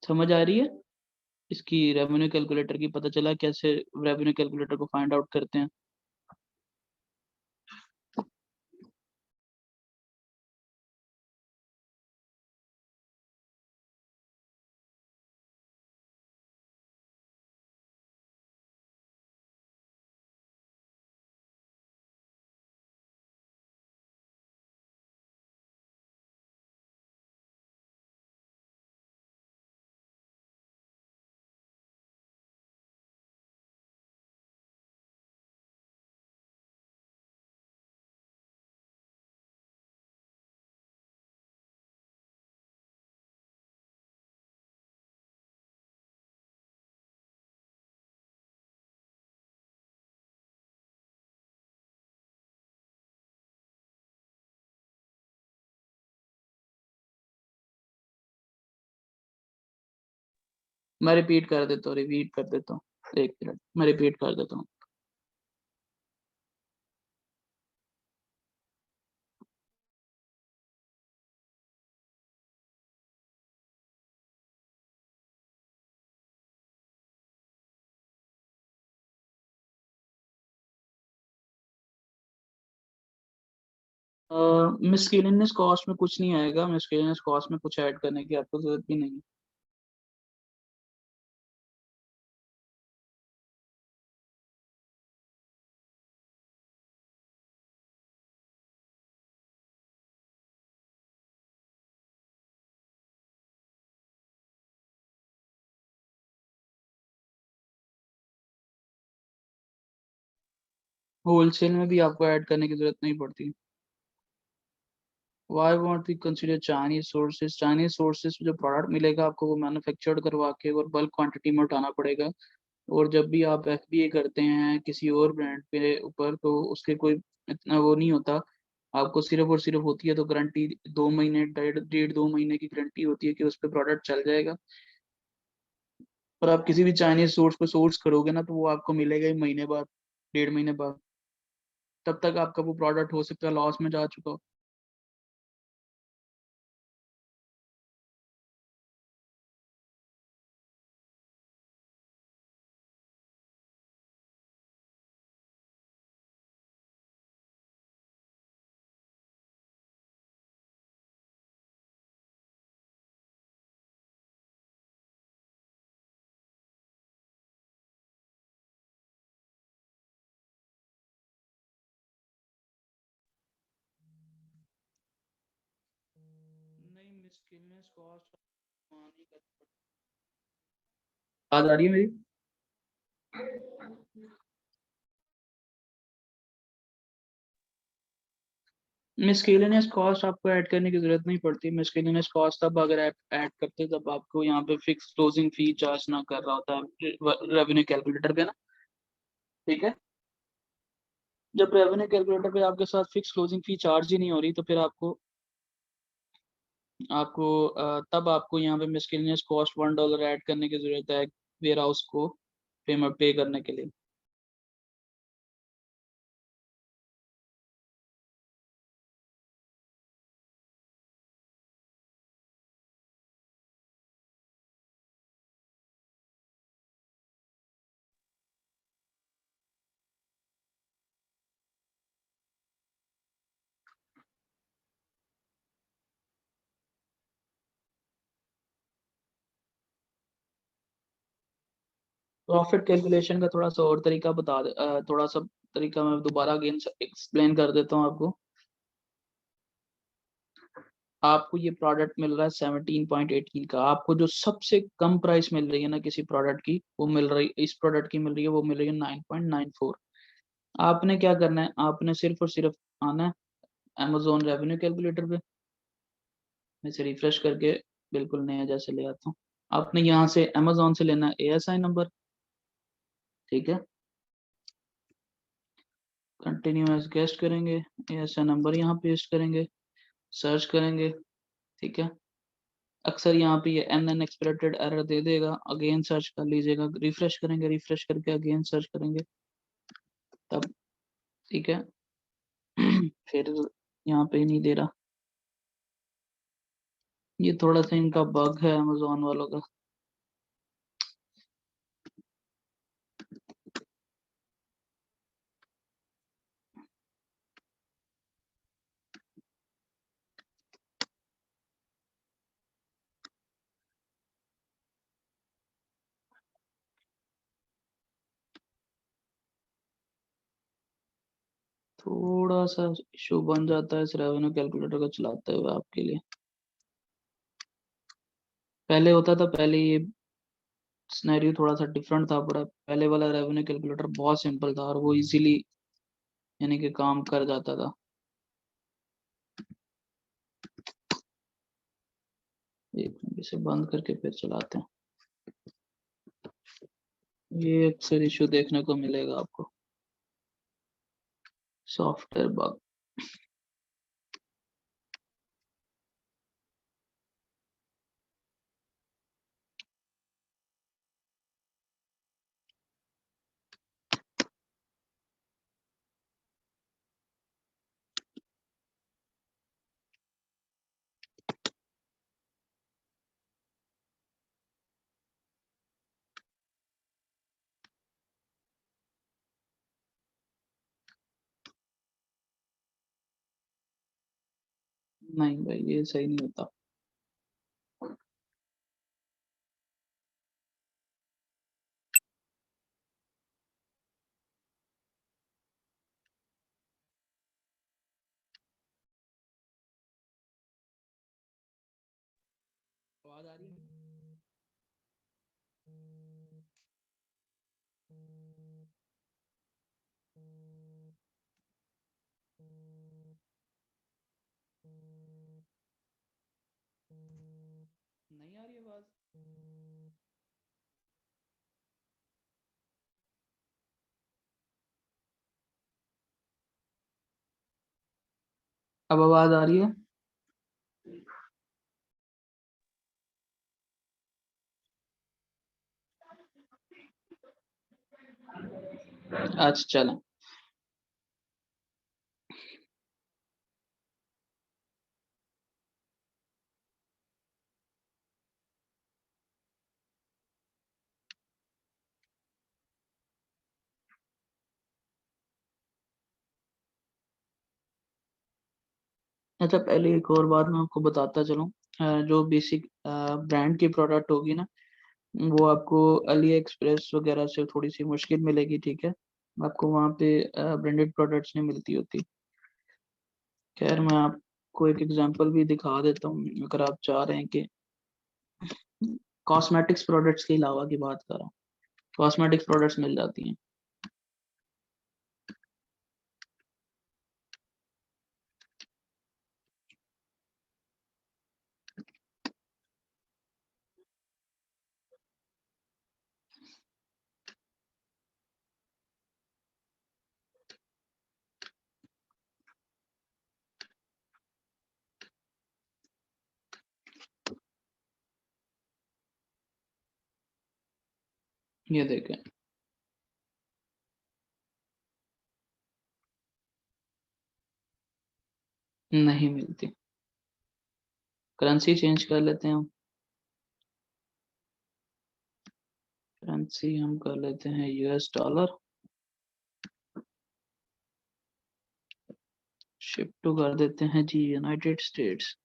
समझ आ रही है इसकी रेवेन्यू कैलकुलेटर की, पता चला कैसे रेवेन्यू कैलकुलेटर को फाइंड आउट करते हैं। मैं रिपीट कर देता हूँ, रिपीट कर देता हूँ, एक मिनट मैं रिपीट कर देता हूँ। मिसलेनियस कॉस्ट में कुछ नहीं आएगा, मिसलेनियस कॉस्ट में कुछ ऐड करने की आपको जरूरत भी नहीं है। होलसेल में भी आपको ऐड करने की जरूरत नहीं पड़ती। Why won't we consider Chinese sources? Chinese sources जो प्रोडक्ट मिलेगा आपको वो मैन्युफैक्चर्ड करवा के और बल्क क्वांटिटी में उठाना पड़ेगा। और जब भी आप एफबीए करते हैं किसी और ब्रांड पे ऊपर तो उसके कोई इतना वो नहीं होता। आपको सिर्फ और सिर्फ होती है तो गारंटी 2 महीने, डेढ़ 2 महीने की गारंटी होती है कि उस पर प्रोडक्ट चल जाएगा। पर आप किसी भी चाइनीज सोर्स पे सोर्स करोगे ना तो वो आपको मिलेगा ही महीने बाद, 1.5 महीने बाद। तब तक आपका वो प्रोडक्ट हो सकता है लॉस में जा चुका हो। नहीं, मिसकिलनेस कॉस्ट मानी कर, बात आ रही है मेरी? मिसकेलेनियस कॉस्ट आपको ऐड करने की जरूरत नहीं पड़ती। मिसकेलेनियस कॉस्ट तब अगर आप ऐड करते हैं तब आपको यहाँ पे फिक्स क्लोजिंग फी चार्ज ना कर रहा होता है रेवेन्यू कैलकुलेटर पे ना। ठीक है। जब रेवेन्यू कैलकुलेटर पे आपके साथ फिक्स क्लोजिंग फी चार्ज ही नहीं हो रही तो फिर आपको आपको तब आपको यहाँ पे मिसकेलेनियस कॉस्ट $1 ऐड करने की जरूरत है वेयर हाउस को पेमेंट पे करने के लिए। प्रॉफिट कैलकुलेशन का थोड़ा सा और तरीका थोड़ा सा तरीका मैं दोबारा अगेन एक्सप्लेन कर देता हूँ आपको। आपको ये प्रोडक्ट मिल रहा है 17.18 का, आपको जो सबसे कम प्राइस मिल रही है ना किसी प्रोडक्ट की, वो मिल रही इस प्रोडक्ट की मिल रही है, वो मिल रही है 9.94। आपने क्या करना है, आपने सिर्फ और सिर्फ आना है अमेजोन रेवेन्यू कैलकुलेटर पे। मैं इसे रिफ्रेश करके बिल्कुल नया जैसे ले आता हूँ। आपने यहाँ से अमेजोन से लेना है एएसआई नंबर। ठीक है। कंटिन्यू एज गेस्ट करेंगे, एएसआई नंबर यहाँ पेस्ट करेंगे, सर्च करेंगे। ठीक है। अक्सर यहाँ पे ये एन एन एक्सपेक्टेड एरर दे देगा, अगेन सर्च कर लीजिएगा, रिफ्रेश करेंगे, रिफ्रेश करके अगेन सर्च करेंगे तब। ठीक है। फिर यहाँ पे नहीं दे रहा, ये थोड़ा सा इनका बग है अमेजोन वालों का। थोड़ा सा इशू बन जाता है इस रेवेन्यू कैलकुलेटर को चलाते हुए आपके लिए। पहले होता था, पहले ये सिनेरियो थोड़ा सा डिफरेंट था, बड़ा पहले वाला रेवेन्यू कैलकुलेटर बहुत सिंपल था और वो इजीली यानी कि काम कर जाता था। एक मिनट इसे बंद करके फिर चलाते हैं। ये अक्सर इशू देखने को मिलेगा आपको, सॉफ्टवेयर बग। नहीं भाई, ये सही नहीं होता। आवाज आ रही है? नहीं आ रही आवाज? अब आवाज आ रही है? अच्छा चलें। अच्छा, पहले एक और बात मैं आपको बताता चलूं। जो बेसिक ब्रांड की प्रोडक्ट होगी ना, वो आपको अली एक्सप्रेस वगैरह से थोड़ी सी मुश्किल मिलेगी, ठीक है। आपको वहाँ पे ब्रांडेड प्रोडक्ट्स नहीं मिलती होती। खैर, मैं आपको एक एग्जांपल भी दिखा देता हूँ, अगर आप चाह रहे हैं कि कॉस्मेटिक्स प्रोडक्ट्स के अलावा की बात कर रहा हूँ। कॉस्मेटिक्स प्रोडक्ट्स मिल जाती हैं। ये देखें। नहीं मिलती। करेंसी चेंज कर लेते हैं हम। करेंसी हम कर लेते हैं US डॉलर। शिफ्ट टू कर देते हैं जी यूनाइटेड स्टेट्स।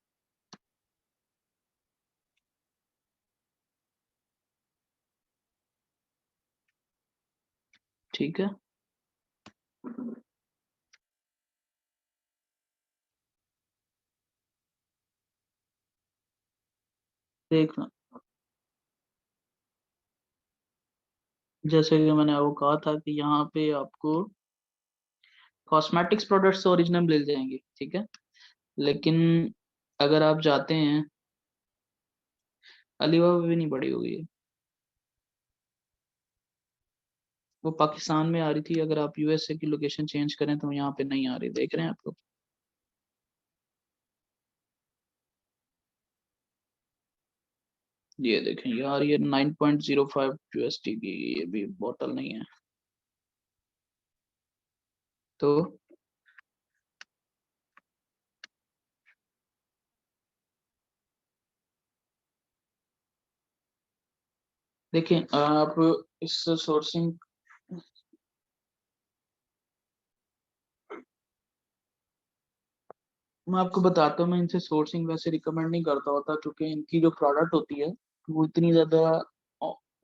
ठीक है। देखना, जैसे कि मैंने वो कहा था कि यहाँ पे आपको कॉस्मेटिक्स प्रोडक्ट्स ओरिजिनल मिल जाएंगे, ठीक है। लेकिन अगर आप जाते हैं, अलीबाबा भी नहीं बड़ी हो गई है। वो पाकिस्तान में आ रही थी, अगर आप USA की लोकेशन चेंज करें तो यहाँ पे नहीं आ रही, देख रहे हैं आप लोग। ये देखें यार, ये 9.05 USD की, ये भी बोतल नहीं है। तो देखें आप इस सोर्सिंग, मैं आपको बताता हूँ, मैं इनसे सोर्सिंग वैसे रिकमेंड नहीं करता होता, क्योंकि इनकी जो प्रोडक्ट होती है वो इतनी ज्यादा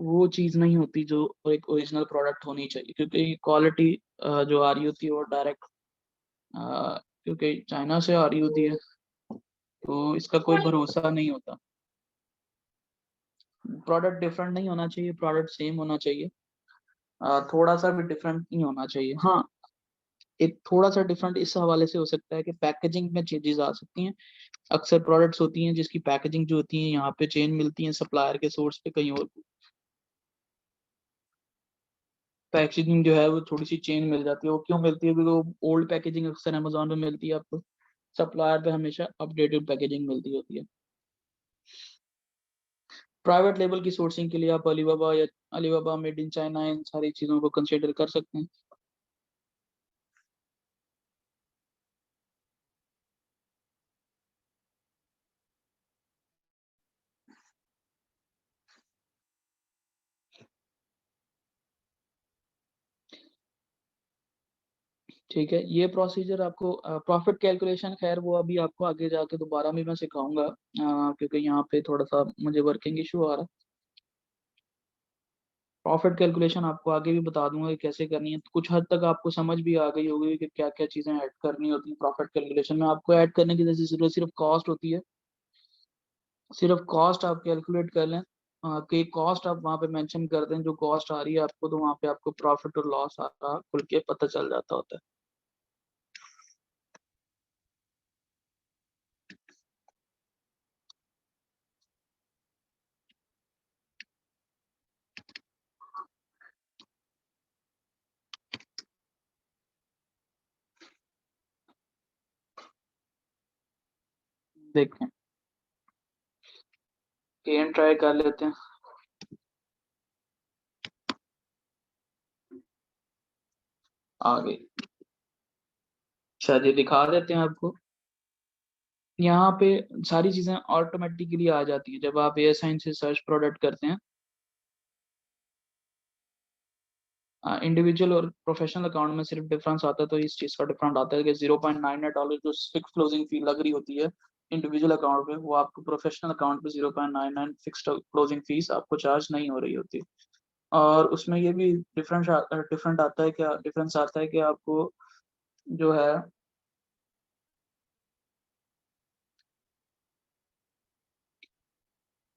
वो चीज नहीं होती जो एक ओरिजिनल प्रोडक्ट होनी चाहिए, क्योंकि क्वालिटी जो आ रही होती है वो डायरेक्ट क्योंकि चाइना से आ रही होती है, तो इसका कोई भरोसा नहीं होता। प्रोडक्ट डिफरेंट नहीं होना चाहिए, प्रोडक्ट सेम होना चाहिए। थोड़ा सा भी डिफरेंट नहीं होना चाहिए। हाँ, एक थोड़ा सा डिफरेंट इस हवाले से हो सकता है कि पैकेजिंग में चेंजेस आ सकती हैं। अक्सर प्रोडक्ट्स होती हैं जिसकी पैकेजिंग जो होती है यहाँ पे चेंज मिलती है सप्लायर के सोर्स पे कहीं और, पैकेजिंग जो है वो थोड़ी सी चेंज मिल जाती है। वो क्यों मिलती है? क्योंकि वो ओल्ड पैकेजिंग अक्सर अमेजोन पे मिलती है आपको, सप्लायर पे हमेशा अपडेटेड पैकेजिंग मिलती होती है। प्राइवेट लेवल की सोर्सिंग के लिए आप अलीबाबा या अलीबाबा मेड इन चाइना, इन सारी चीज़ों को कंसिडर कर सकते हैं। ठीक है, ये प्रोसीजर आपको प्रॉफिट कैलकुलेशन, खैर वो अभी आपको आगे जाके दोबारा भी मैं सिखाऊंगा, क्योंकि यहाँ पे थोड़ा सा मुझे वर्किंग इशू आ रहा है। प्रॉफिट कैलकुलेशन आपको आगे भी बता दूंगा कि कैसे करनी है। कुछ हद तक आपको समझ भी आ गई होगी कि क्या क्या चीजें ऐड करनी होती है प्रॉफिट कैलकुलेशन में। आपको ऐड करने की जैसे जरूरत सिर्फ कॉस्ट होती है, सिर्फ कॉस्ट आप कैलकुलेट कर लें, कि कॉस्ट आप वहाँ पे मेंशन कर दें जो कॉस्ट आ रही है आपको, तो वहाँ पे आपको प्रॉफिट और लॉस आ रहा खुल के पता चल जाता होता है। देखें, गेन ट्राई कर लेते हैं। आ गई। अच्छा जी, दिखा देते हैं आपको। यहाँ पे सारी चीजें ऑटोमेटिकली आ जाती है जब आप एयर साइंस से सर्च प्रोडक्ट करते हैं। इंडिविजुअल और प्रोफेशनल अकाउंट में सिर्फ डिफरेंस आता है, तो इस चीज का डिफरेंट आता है कि $0.99 जो फिक्स क्लोजिंग फी लग रही होती है इंडिविजुअल अकाउंट पे, वो आपको प्रोफेशनल अकाउंट पे 0.99 फिक्स्ड क्लोजिंग फीस आपको चार्ज नहीं हो रही होती। और उसमें ये भी डिफरेंट आता है, क्या डिफरेंस आता है कि आपको जो है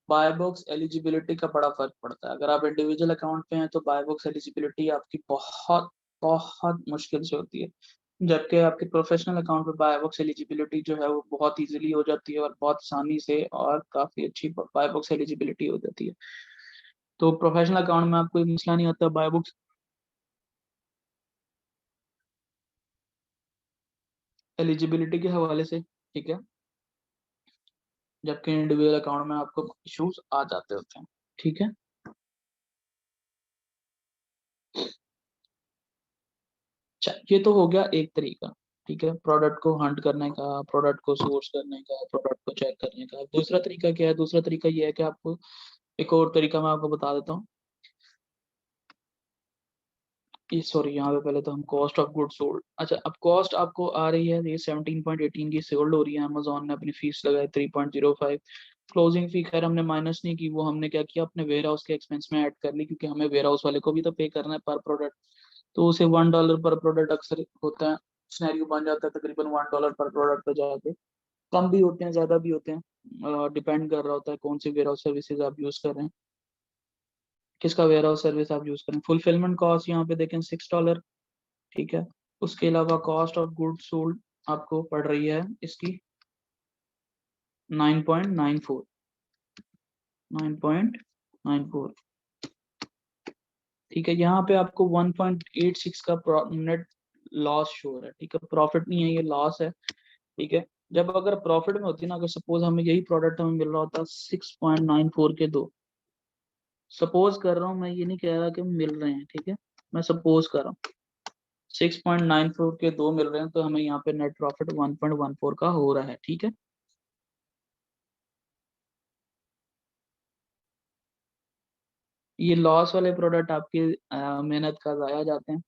बाय बॉक्स एलिजिबिलिटी का बड़ा फर्क पड़ता है। अगर आप इंडिविजुअल अकाउंट पे हैं तो बाय बॉक्स एलिजिबिलिटी आपकी बहुत बहुत मुश्किल से होती है, जबकि आपके प्रोफेशनल अकाउंट पे बाय बॉक्स एलिजिबिलिटी जो है वो बहुत इजीली हो जाती है और बहुत आसानी से, और काफी अच्छी बाय बॉक्स एलिजिबिलिटी हो जाती है। तो प्रोफेशनल अकाउंट में आपको कोई मसला नहीं होता बाय बॉक्स एलिजिबिलिटी के हवाले से, ठीक है, जबकि इंडिविजुअल अकाउंट में आपको इश्यूज आ जाते होते हैं। ठीक है। अच्छा, ये तो हो गया एक तरीका। ठीक है, प्रोडक्ट को हंट करने का, प्रोडक्ट को सोर्स करने का, प्रोडक्ट को चेक करने का। दूसरा तरीका क्या है? दूसरा तरीका ये है कि आपको एक और तरीका मैं आपको बता देता हूँ। ये सॉरी, यहाँ पे पहले तो हम कॉस्ट ऑफ गुड सोल्ड। अच्छा, अब कॉस्ट आपको आ रही है, ये 17.18 की सोल्ड हो रही है। अमेजोन ने अपनी फीस लगाई 3.05। क्लोजिंग फी खैर हमने माइनस नहीं की, वो हमने क्या किया, अपने वेयर हाउस के एक्सपेंस में ऐड कर ली, क्योंकि हमें वेयर हाउस वाले को भी तो पे करना है पर प्रोडक्ट। तो उसे $1 पर प्रोडक्ट अक्सर होता है, सिनेरियो बन जाता है तकरीबन $1 पर प्रोडक्ट पे जाके। कम भी होते हैं, ज्यादा भी होते हैं, डिपेंड कर रहा होता है कौन सी वेयर हाउस सर्विसेज आप यूज कर रहे हैं, किसका वेयर हाउस सर्विस आप यूज करें। फुलफिलमेंट कॉस्ट यहाँ पे देखें $6। ठीक है। उसके अलावा कॉस्ट ऑफ गुड सोल्ड आपको पड़ रही है इसकी 9.94। 9.94। ठीक है, यहाँ पे आपको 1.86 का नेट लॉस शो हो रहा है। ठीक है, प्रॉफिट नहीं है, ये लॉस है। ठीक है। जब अगर प्रॉफिट में होती ना, अगर सपोज हमें यही प्रोडक्ट हमें मिल रहा होता 6.94 के दो, सपोज कर रहा हूँ, मैं ये नहीं कह रहा कि मिल रहे हैं, ठीक है, मैं सपोज कर रहा हूँ 6.94 के दो मिल रहे हैं, तो हमें यहाँ पे नेट प्रॉफिट 1.14 का हो रहा है। ठीक है। ये लॉस वाले प्रोडक्ट आपकी मेहनत का जाया जाते हैं,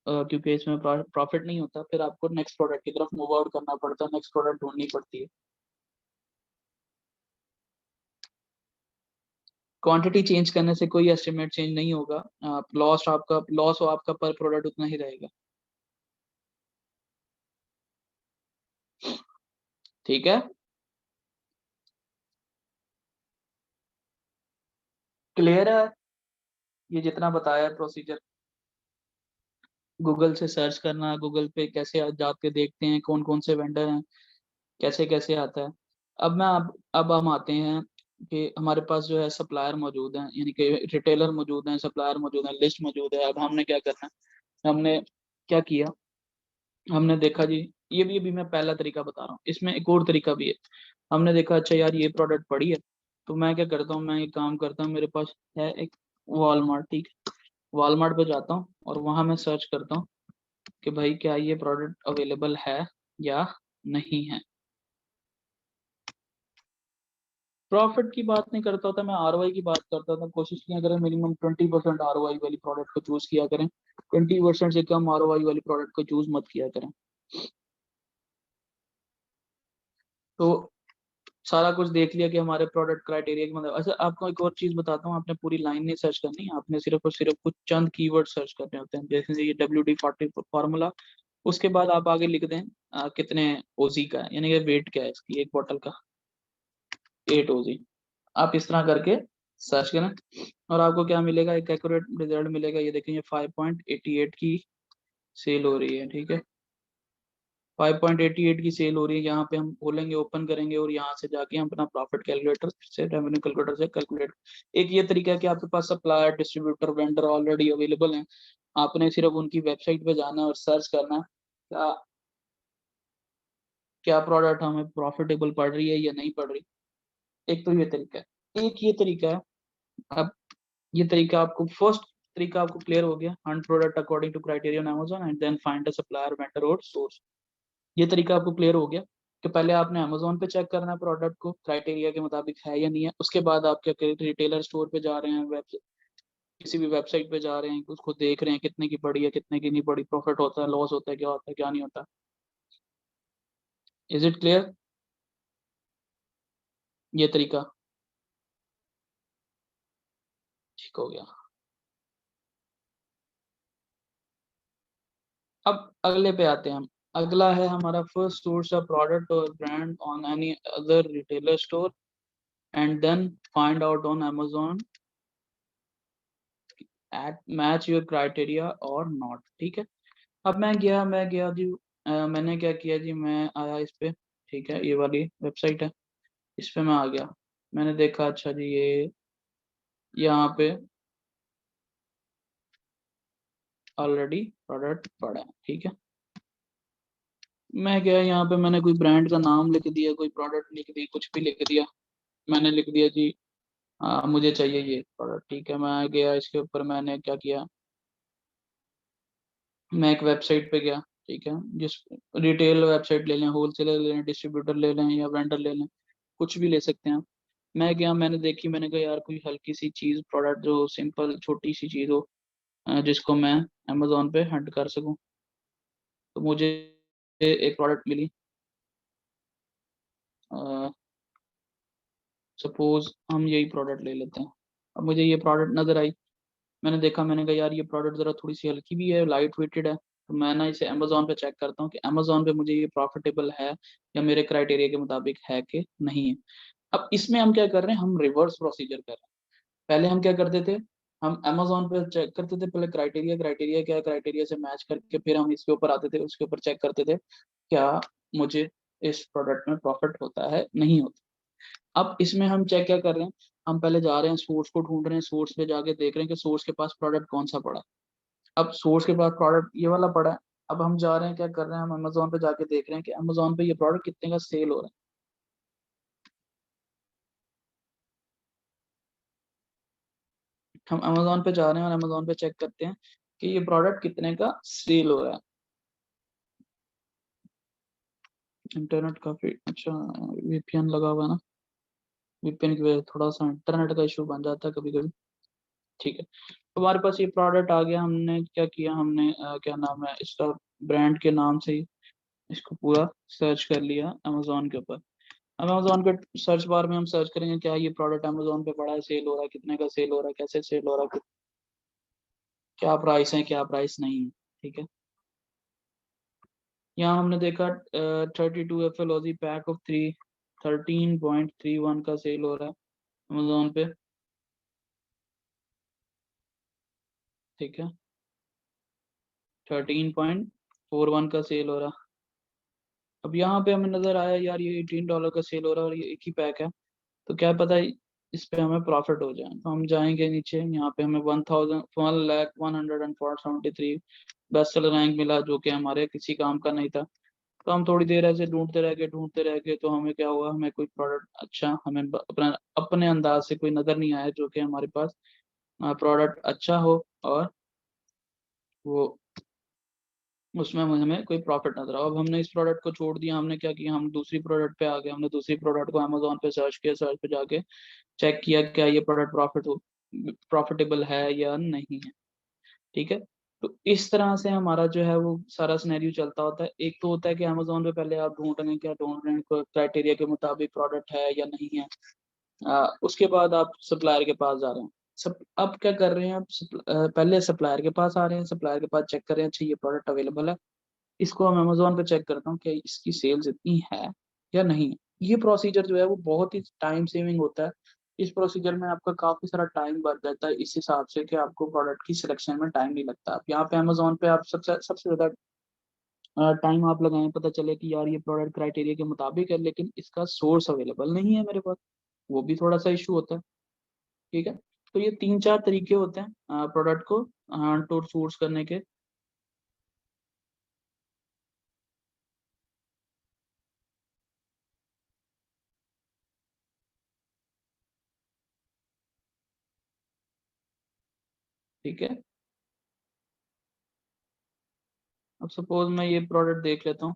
क्योंकि इसमें प्रॉफिट नहीं होता, फिर आपको नेक्स्ट प्रोडक्ट की तरफ मूव आउट करना पड़ता है, नेक्स्ट प्रोडक्ट ढूंढनी पड़ती है। क्वांटिटी चेंज करने से कोई एस्टिमेट चेंज नहीं होगा, लॉस हो आपका पर प्रोडक्ट उतना ही रहेगा। ठीक है, क्लियर है? ये जितना बताया प्रोसीजर, गूगल से सर्च करना, गूगल पे कैसे जाके देखते हैं कौन कौन से वेंडर हैं, कैसे कैसे आता है। अब हम आते हैं कि हमारे पास जो है सप्लायर मौजूद हैं, यानी कि रिटेलर मौजूद हैं, सप्लायर मौजूद हैं, लिस्ट मौजूद है। अब हमने क्या करना है, हमने क्या किया, हमने देखा जी, ये भी अभी मैं पहला तरीका बता रहा हूँ, इसमें एक और तरीका भी है। हमने देखा अच्छा यार ये प्रोडक्ट पड़ी है, तो मैं क्या करता हूँ, मैं एक काम करता हूँ, मेरे पास है एक वॉलमार्ट। ठीक है, वॉलमार्ट पे जाता हूँ और वहां मैं सर्च करता हूँ कि भाई क्या ये प्रोडक्ट अवेलेबल है या नहीं है। प्रॉफिट की बात नहीं करता होता मैं, आरओआई की बात करता था। कोशिश किया करें मिनिमम 20% आरओआई वाली प्रोडक्ट को चूज किया करें। 20% से कम ROI वाली प्रोडक्ट को चूज मत किया करें। तो सारा कुछ देख लिया कि हमारे प्रोडक्ट क्राइटेरिया के मतलब। अच्छा आपको एक और चीज बताता हूँ, आपने पूरी लाइन नहीं सर्च करनी, आपने सिर्फ और सिर्फ कुछ चंद कीवर्ड सर्च करने होते हैं, जैसे ये WD-40 फार्मूला। उसके बाद आप आगे लिख दें कितने ओजी का है, यानी कि वेट क्या है इसकी एक बोतल का, 8 ओजी। आप इस तरह करके सर्च करें और आपको क्या मिलेगा, एक एक्यूरेट रिजल्ट मिलेगा। ये देखें, ये 5.88 की सेल हो रही है, ठीक है। 5.88 की सेल हो रही है। यहाँ पे हम खोलेंगे, ओपन करेंगे और यहाँ से जाके हम अपना प्रॉफिट कैलकुलेटर से, रेवेन्यू कैलकुलेटर से कैलकुलेट। एक ये तरीका है कि आपके पास supplier, distributor, vendor already available हैं। आपने सिर्फ उनकी वेबसाइट पे जाना है और सर्च करना है क्या क्या प्रोडक्ट हमें प्रॉफिटेबल पड़ रही है या नहीं पड़ रही। एक तो ये तरीका है, एक ये तरीका है। अब ये तरीका आपको, फर्स्ट तरीका आपको क्लियर हो गया, hunt product according to criteria on Amazon and then find a supplier, vendor और सोर्स। ये तरीका आपको क्लियर हो गया कि पहले आपने अमेजोन पे चेक करना है प्रोडक्ट को क्राइटेरिया के मुताबिक है या नहीं है। उसके बाद आप क्या करें, रिटेलर स्टोर पे जा रहे हैं, वेब किसी भी वेबसाइट पे जा रहे हैं, उसको देख रहे हैं कितने की पड़ी है, कितने की नहीं पड़ी, प्रॉफिट होता है, लॉस होता है, क्या होता है, क्या नहीं होता। इज इट क्लियर ये तरीका? ठीक हो गया। अब अगले पे आते हैं हम। अगला है हमारा, फर्स्ट सोर्स ऑफ प्रोडक्ट और brand on any other retailer store and then find out on Amazon at match your criteria और नॉट। ठीक है। अब मैं गया जी, मैंने क्या किया जी, मैं आया इस पे। ठीक है, ये वाली वेबसाइट है, इस पे मैं आ गया। मैंने देखा, अच्छा जी ये यहाँ पे ऑलरेडी प्रोडक्ट पड़ा है। ठीक है, मैं गया यहाँ पे, मैंने कोई ब्रांड का नाम लिख दिया, कोई प्रोडक्ट लिख दी, कुछ भी लिख दिया। मैंने लिख दिया जी मुझे चाहिए ये प्रोडक्ट। ठीक है, मैं गया इसके ऊपर, मैंने क्या किया, मैं एक वेबसाइट पे गया। ठीक है, जिस रिटेल वेबसाइट ले लें, होलसेलर ले लें, डिस्ट्रीब्यूटर ले लें या वेंडर ले लें, कुछ भी ले सकते हैं आप। मैं गया, मैंने देखी, मैंने कहा यार कोई हल्की सी चीज़, प्रोडक्ट जो सिंपल छोटी सी चीज़ हो, जिसको मैं अमेजोन पे हंट कर सकूं। तो मुझे एक प्रोडक्ट मिली, सपोज हम यही प्रोडक्ट ले लेते हैं। अब मुझे ये प्रोडक्ट नज़र आई, मैंने देखा, मैंने कहा यार ये प्रोडक्ट ज़रा थोड़ी सी हल्की भी है, लाइट वेटेड है। तो मैं ना इसे अमेजोन पे चेक करता हूँ कि अमेजोन पे मुझे ये प्रॉफिटेबल है या मेरे क्राइटेरिया के मुताबिक है कि नहीं है। अब इसमें हम क्या कर रहे हैं, हम रिवर्स प्रोसीजर कर रहे हैं। पहले हम क्या करते थे, हम अमेजोन पे चेक करते थे पहले क्राइटेरिया, क्राइटेरिया क्या है, क्राइटेरिया से मैच करके फिर हम इसके ऊपर आते थे, उसके ऊपर चेक करते थे क्या मुझे इस प्रोडक्ट में प्रॉफिट होता है नहीं होता। अब इसमें हम चेक क्या कर रहे हैं, हम पहले जा रहे हैं सोर्स को ढूंढ रहे हैं, सोर्स पे जाके देख रहे हैं कि सोर्स के पास प्रोडक्ट कौन सा पड़ा है। अब सोर्स के पास प्रोडक्ट ये वाला पड़ा है। अब हम जा रहे हैं, क्या कर रहे हैं, हम अमेजोन पे जाके देख रहे हैं कि अमेजोन पे ये प्रोडक्ट कितने का सेल हो रहा है। हम अमेजोन पे जा रहे हैं और अमेजोन पे चेक करते हैं कि ये प्रोडक्ट कितने का सेल हो रहा है। इंटरनेट काफी अच्छा, VPN लगा हुआ है ना, VPN की वजह से थोड़ा सा इंटरनेट का इशू बन जाता है कभी कभी। ठीक है, तो हमारे पास ये प्रोडक्ट आ गया, हमने क्या किया, हमने क्या नाम है इसका, ब्रांड के नाम से ही इसको पूरा सर्च कर लिया अमेजोन के ऊपर। अब अमेजोन के सर्च बार में हम सर्च करेंगे क्या ये प्रोडक्ट अमेजोन पे पड़ा है, सेल हो रहा है, कितने का सेल हो रहा है, कैसे सेल हो रहा है, क्या प्राइस है, क्या प्राइस नहीं है। ठीक है, यहाँ हमने देखा 32 FL पैक ऑफ 13.31 का सेल हो रहा है अमेजोन पे। ठीक है, 13.41 का सेल हो रहा है। अब यहाँ पे हमें नजर आया यार ये $18 का सेल हो रहा है और ये एक ही पैक है, तो क्या पता इस पे हमें प्रॉफिट हो जाए। तो हम जाएंगे नीचे, यहाँ पे हमें 1,173 बेस्ट सेलर रैंक मिला, जो कि हमारे किसी काम का नहीं था। तो हम थोड़ी देर ऐसे ढूंढते रह गए, तो हमें क्या हुआ, हमें कोई प्रोडक्ट अच्छा, हमें अपना अपने अंदाज से कोई नजर नहीं आया जो कि हमारे पास प्रोडक्ट अच्छा हो और वो उसमें हमें कोई प्रॉफिट नजर आओ। अब हमने इस प्रोडक्ट को छोड़ दिया, हमने क्या किया, हम दूसरी प्रोडक्ट पे आ गए, हमने दूसरी प्रोडक्ट को अमेजोन पे सर्च किया, सर्च पे जाके चेक किया क्या ये प्रोडक्ट प्रॉफिटेबल है या नहीं है। ठीक है, तो इस तरह से हमारा जो है वो सारा सिनेरियो चलता होता है। एक तो होता है कि अमेज़न पे पहले आप ढूँढ रहे हैं, क्या ढूँढ रहे हैं, कोई क्राइटेरिया के मुताबिक प्रोडक्ट है या नहीं है। उसके बाद आप सप्लायर के पास जा रहे हैं। अब क्या कर रहे हैं आप, पहले सप्लायर के पास आ रहे हैं, सप्लायर के पास चेक कर रहे हैं, अच्छा ये प्रोडक्ट अवेलेबल है। इसको हम अमेज़न पे चेक करता हूँ कि इसकी सेल्स इतनी है या नहीं है। ये प्रोसीजर जो है वो बहुत ही टाइम सेविंग होता है। इस प्रोसीजर में आपका काफ़ी सारा टाइम बच जाता है, इस हिसाब से कि आपको प्रोडक्ट की सिलेक्शन में टाइम नहीं लगता। आप यहाँ पे अमेज़न पे आप सबसे सबसे ज़्यादा टाइम आप लगाएँ, पता चले कि यार ये प्रोडक्ट क्राइटेरिया के मुताबिक है, लेकिन इसका सोर्स अवेलेबल नहीं है मेरे पास, वो भी थोड़ा-सा इश्यू होता है, ठीक है? तो ये 3-4 तरीके होते हैं प्रोडक्ट को टू सोर्स करने के। ठीक है? अब सपोज़ मैं ये प्रोडक्ट देख लेता हूँ।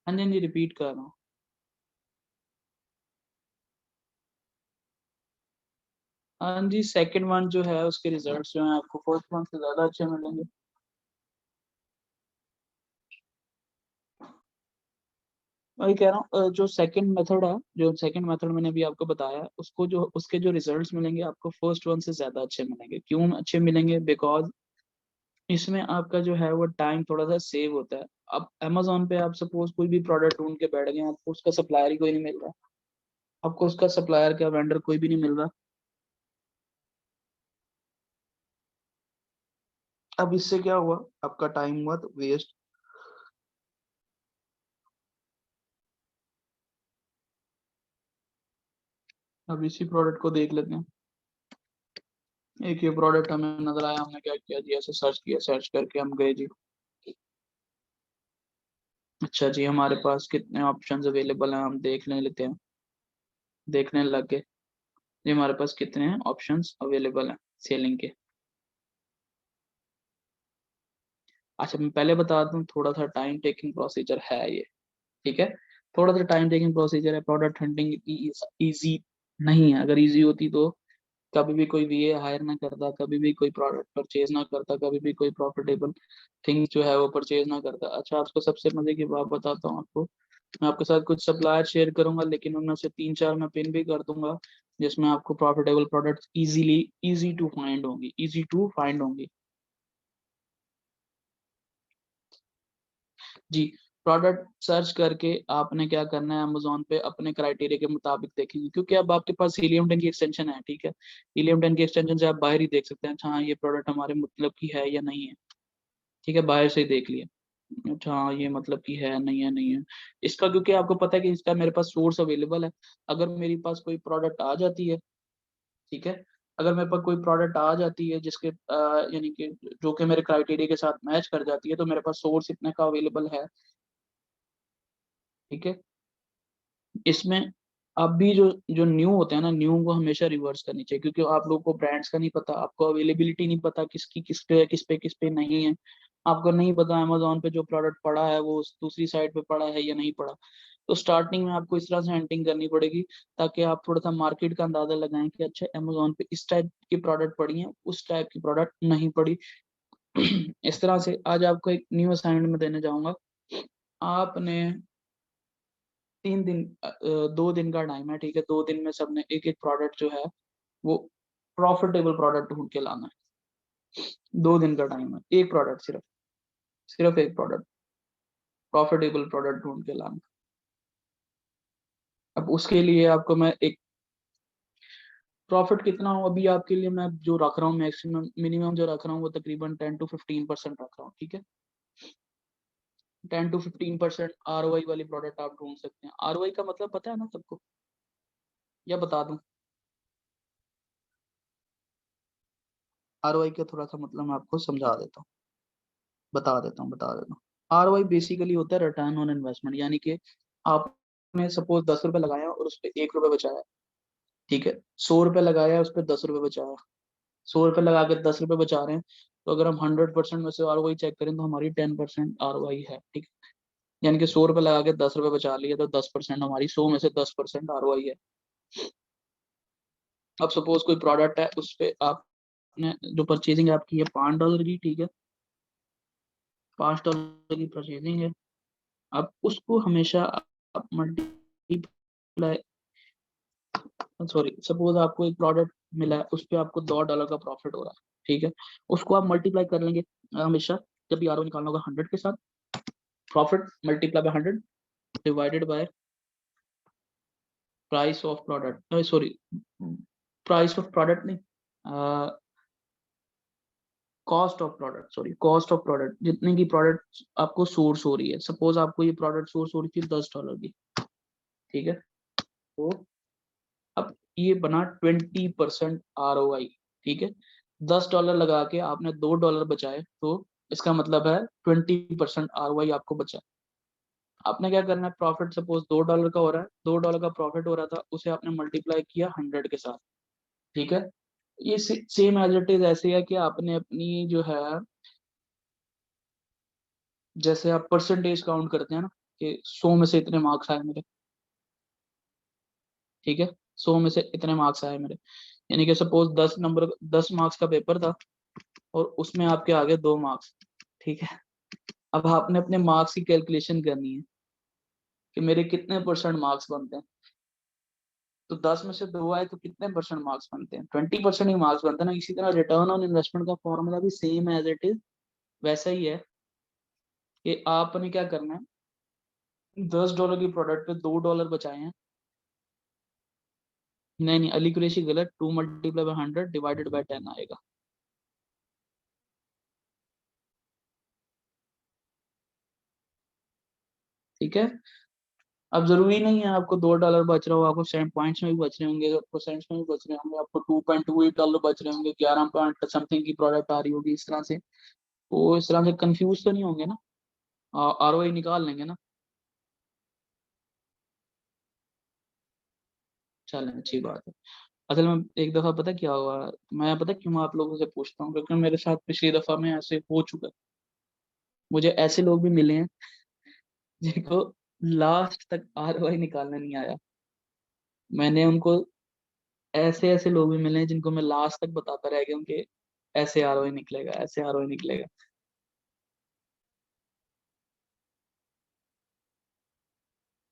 हाँ जी, हाँ जी, रिपीट कर रहा हूँ। हाँ जी, सेकंड वन जो है उसके रिज़ल्ट्स जो हैं आपको फर्स्ट वन से ज़्यादा अच्छे मिलेंगे। वही कह रहा हूँ जो सेकंड मेथड मैंने अभी आपको बताया है, उसको जो उसके जो रिज़ल्ट्स मिलेंगे आपको फर्स्ट वन से ज़्यादा अच्छे मिलेंगे। क्यों अच्छे मिलेंगे? बिकॉज़ इसमें आपका जो है वो टाइम थोड़ा-सा सेव होता है। अब अमेज़न पे आप सपोज़ कोई भी प्रोडक्ट ढूँढ के बैठ गए, आपको उसका सप्लायर ही कोई नहीं मिल रहा। आपको उसका सप्लायर क्या वेंडर कोई भी नहीं मिल रहा। अब इससे क्या हुआ? आपका टाइम हुआ तो वेस्ट। अब इसी प्रोडक्ट को देख लेते हैं। एक ये प्रोडक्ट हमें नज़र आया, हमने क्या किया जी, ऐसे सर्च किया, सर्च करके हम गए जी। अच्छा जी, हमारे पास कितने ऑप्शंस अवेलेबल हैं, हम लेते हैं। देखने लग गए। जी, हमारे पास कितने हैं ऑप्शंस अवेलेबल हैं सेलिंग के। अच्छा, मैं पहले बता दूँ, थोड़ा-सा टाइम टेकिंग प्रोसीजर है ये, ठीक है? थोड़ा-सा टाइम टेकिंग प्रोसीजर है, प्रोडक्ट हंटिंग ईज़ी नहीं है। अगर ईज़ी होती तो कभी भी कोई वीए हायर ना करता, कभी भी कोई प्रोडक्ट परचेज़ ना करता, कभी भी कोई प्रॉफिटेबल थिंग जो है वो परचेज़ ना करता। अच्छा, आपको सबसे मज़े की बात बताता हूँ आपको। मैं आपके साथ कुछ सप्लायर शेयर करूँगा, लेकिन उनमें से 3-4 मैं पिन भी कर दूँगा, जिसमें आपको profitable products easy to find होंगी। जी, प्रोडक्ट सर्च करके आपने क्या करना है, अमेज़न पे अपने क्राइटेरिया के मुताबिक देखेंगे, क्योंकि अब आपके पास हीलियम 10 की एक्सटेंशन है, ठीक है? हीलियम 10 की एक्सटेंशन से आप बाहर ही देख सकते हैं, अच्छा हाँ, ये प्रोडक्ट हमारे मतलब की है या नहीं है, ठीक है? बाहर से ही देख लिया। अच्छा हाँ, ये मतलब की है, नहीं है। इसका क्योंकि आपको पता है कि इसका मेरे पास सोर्स अवेलेबल है। अगर मेरे पास कोई प्रोडक्ट आ जाती है, ठीक है? अगर मेरे पास कोई प्रोडक्ट आ जाती है जिसके यानी कि जो कि मेरे क्राइटेरिया के साथ मैच कर जाती है, तो मेरे पास सोर्स इतने का अवेलेबल है, ठीक है? इसमें अभी जो जो न्यू होते हैं ना, न्यू को हमेशा रिवर्स करनी चाहिए, क्योंकि आप लोगों को ब्रांड्स का नहीं पता, आपको अवेलेबिलिटी नहीं पता किसकी किस पे नहीं है। आपको नहीं पता अमेज़न पे जो प्रोडक्ट पड़ा है वो उस दूसरी साइट पे पड़ा है या नहीं पड़ा। तो स्टार्टिंग में आपको इस तरह से हंटिंग करनी पड़ेगी, ताकि आप थोड़ा-सा मार्केट का अंदाज़ा लगाएँ कि अच्छा अमेज़न पे इस टाइप की प्रोडक्ट पड़ी हैं, उस टाइप की प्रोडक्ट नहीं पड़ी। इस तरह से आज आपको एक न्यू असाइनमेंट मैं देने जाऊँगा। आपने 2 दिन का टाइम है, ठीक है? 2 दिन में सबने एक-एक प्रोडक्ट जो है, वो प्रॉफिटेबल प्रोडक्ट ढूँढ के लाना है। 2 दिन का टाइम है, 1 प्रोडक्ट सिर्फ़ 1 प्रोडक्ट, प्रॉफिटेबल प्रोडक्ट ढूँढ के लाना है। अब उसके लिए आपको मैं एक प्रॉफिट कितना हो अभी आपके लिए मैं जो रख रहा हूँ मैक्सिमम मिनिमम जो रख रहा हूँ वो तकरीबन 10 टू 15% रख रहा हूँ, ठीक है? 10 टू 15% आरओआई वाली प्रोडक्ट आप ढूँढ सकते हैं। आरओआई का मतलब पता है ना सबको? या बता दूँ? आरओआई का थोड़ा-सा मतलब मैं आपको समझा देता हूँ। बता देता हूँ। आरओआई बेसिकली होता है रिटर्न ऑन इन्वेस्टमेंट, यानी कि आपने सपोज़ ₹10 लगाया और उसपे ₹1 बचाया, ठीक है? ₹100 लगाया, उस पे ₹10 बचाया। ₹100 लगा के ₹10 बचा रहे हैं, तो अगर हम 100% में से आरओआई चेक करें तो हमारी 10% आरओआई है, ठीक है? यानी कि 100 रुपये लगा के 10 रुपये बचा लिए, तो 10% हमारी 100 में से 10% ROI है। अब सपोज कोई प्रोडक्ट है, उस पे आपने जो परचेजिंग आपकी है $5 की, ठीक है, $5 की परचेजिंग है। अब उसको हमेशा आप मल्टीप्लाई, सॉरी, सपोज आपको एक प्रोडक्ट मिला है, उस पे आपको $2 का प्रॉफिट हो रहा है, ठीक है, उसको आप मल्टीप्लाई कर लेंगे हमेशा। जब भी ROI निकालना होगा 100 के साथ, profit multiply by 100 divided by price of product, sorry, price of product नहीं, cost of product, sorry, cost of product, जितने की प्रोडक्ट आपको सोर्स हो रही है। सपोज आपको ये प्रोडक्ट सोर्स हो रही थी $10 की, ठीक है, तो अब ये बना 20% ROI, ठीक है। $10 लगा के आपने $2 बचाए, तो इसका मतलब है 20% ROI आपको बचा। आपने क्या करना है, प्रॉफिट सपोज $2 का हो रहा है, $2 का प्रॉफिट हो रहा था, उसे आपने मल्टीप्लाई किया 100 के साथ, ठीक है। ये सेम एज इट इज ऐसे है कि आपने अपनी जो है, जैसे आप परसेंटेज काउंट करते हैं ना, कि 100 में से इतने मार्क्स आए मेरे, ठीक है, 100 में से इतने मार्क्स आए मेरे, यानी कि सपोज 10 मार्क्स का पेपर था, और उसमें आपके आ गए 2 मार्क्स, ठीक है। अब आपने अपने मार्क्स की कैलकुलेशन करनी है कि मेरे कितने परसेंट मार्क्स बनते हैं। तो 10 में से 2 आए तो कितने परसेंट मार्क्स बनते हैं, 20% ही मार्क्स बनते हैं ना। इसी तरह रिटर्न ऑन इन्वेस्टमेंट का फॉर्मूला भी सेम एज इट इज वैसा ही है, कि आपने क्या करना है, $10 की प्रोडक्ट पे $2 बचाए हैं। नहीं नहीं, अली कुरैशी गलत, 2 मल्टीप्लाई बाय 100 डिवाइडेड बाय 10 आएगा, ठीक है। अब जरूरी नहीं है आपको $2 बच रहा हो, आपको सेम पॉइंट्स में भी बच रहे होंगे, परसेंट्स में भी बच रहे होंगे, आपको $2.28 बच रहे होंगे, 11 पॉइंट समथिंग की प्रोडक्ट आ रही होगी, इस तरह से। तो इस तरह से कंफ्यूज तो नहीं होंगे ना, ROI निकाल लेंगे ना। चलें, अच्छी बात है। असल में एक दफा पता क्या हुआ, मैं पता क्यों आप लोगों से पूछता हूँ, क्योंकि मेरे साथ पिछली दफा में ऐसे हो चुका है। मुझे ऐसे लोग भी मिले हैं जिनको लास्ट तक ROI निकालना नहीं आया। मैंने उनको, ऐसे ऐसे लोग भी मिले हैं जिनको मैं लास्ट तक बताता रह गया उनके, ऐसे ROI निकलेगा, ऐसे ROI निकलेगा।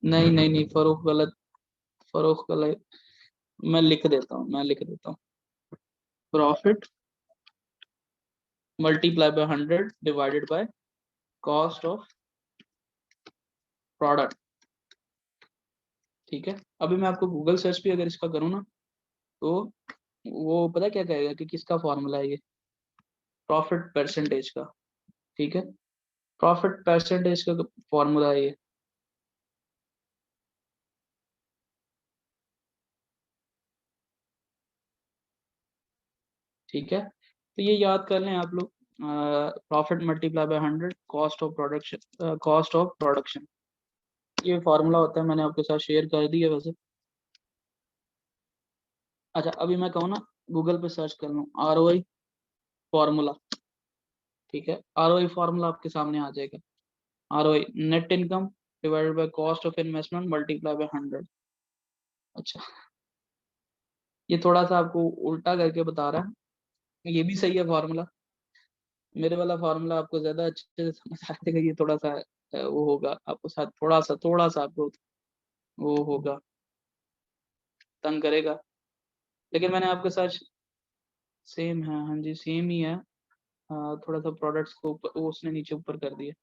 नहीं नहीं नहीं, फरोख गलत, फरोख गलत। मैं लिख देता हूँ profit multiply by 100 divided by cost of product, ठीक है। अभी मैं आपको गूगल सर्च भी अगर इसका करूँ ना, तो वो पता क्या कहेगा कि किसका फॉर्मूला है ये, प्रॉफिट परसेंटेज का, ठीक है, प्रॉफिट परसेंटेज का फॉर्मूला है ये, ठीक है। तो ये याद कर लें आप लोग, profit multiply by 100 cost of production, ये फार्मूला होता है, मैंने आपके साथ शेयर कर दिया वैसे। अच्छा, अभी मैं कहूँ ना, गूगल पे सर्च कर लूँ ROI फार्मूला, ठीक है, ROI फार्मूला आपके सामने आ जाएगा। ROI net income divided by cost of investment multiply by 100। अच्छा, ये थोड़ा सा आपको उल्टा करके बता रहा है, ये भी सही है फार्मूला। मेरे वाला फार्मूला आपको ज्यादा अच्छे से समझ आ जाएगा, ये थोड़ा सा वो होगा आपको साथ, थोड़ा सा आपको वो होगा, तंग करेगा। लेकिन मैंने आपके साथ सेम है, हाँ जी सेम ही है। थोड़ा सा प्रोडक्ट्स को ऊपर, वो उसने नीचे ऊपर कर दिया।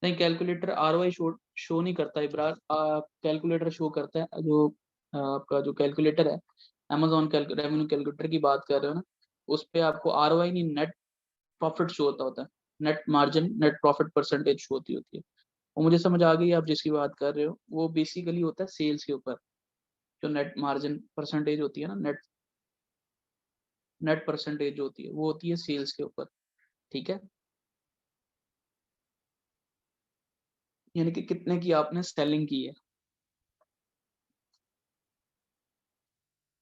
नहीं, कैलकुलेटर ROI शो शो नहीं करता इब्रार, कैलकुलेटर शो करता है जो आपका जो कैलकुलेटर है, अमेजोन रेवेन्यू कैलकुलेटर की बात कर रहे हो ना, उस पे आपको ROI नहीं, नेट प्रॉफिट शो होता है, net margin, net profit percentage show होती है। वो मुझे समझ आ गई आप जिसकी बात कर रहे हो, वो बेसिकली होता है सेल्स के ऊपर, जो नेट मार्जिन परसेंटेज होती है ना, नेट नेट परसेंटेज जो होती है वो होती है सेल्स के ऊपर, ठीक है। यानी कि कितने की आपने सेलिंग की है।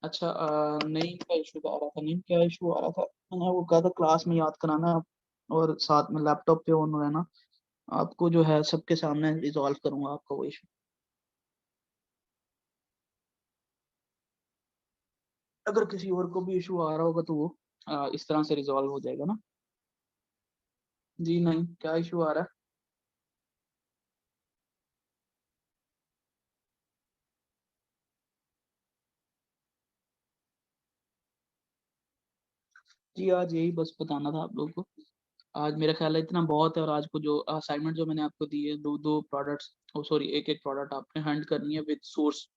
अच्छा, नहीं का इशू आ रहा था, नहीं क्या इशू आ रहा था, मैंने वो कहा था क्लास में याद कराना और साथ में लैपटॉप पे ऑन रहना, आपको जो है सबके सामने रिजॉल्व करूंगा आपका वो इशू। अगर किसी और को भी इशू आ रहा होगा तो वो इस तरह से रिजॉल्व हो जाएगा ना। जी नहीं, क्या इशू आ रहा है? जी आज यही बस बताना था आप लोगों को। आज मेरा ख्याल है इतना बहुत है, और आज को जो असाइनमेंट जो मैंने आपको दी है, दो दो प्रोडक्ट्स, ओ सॉरी एक एक प्रोडक्ट आपने हैंड करनी है विद सोर्स।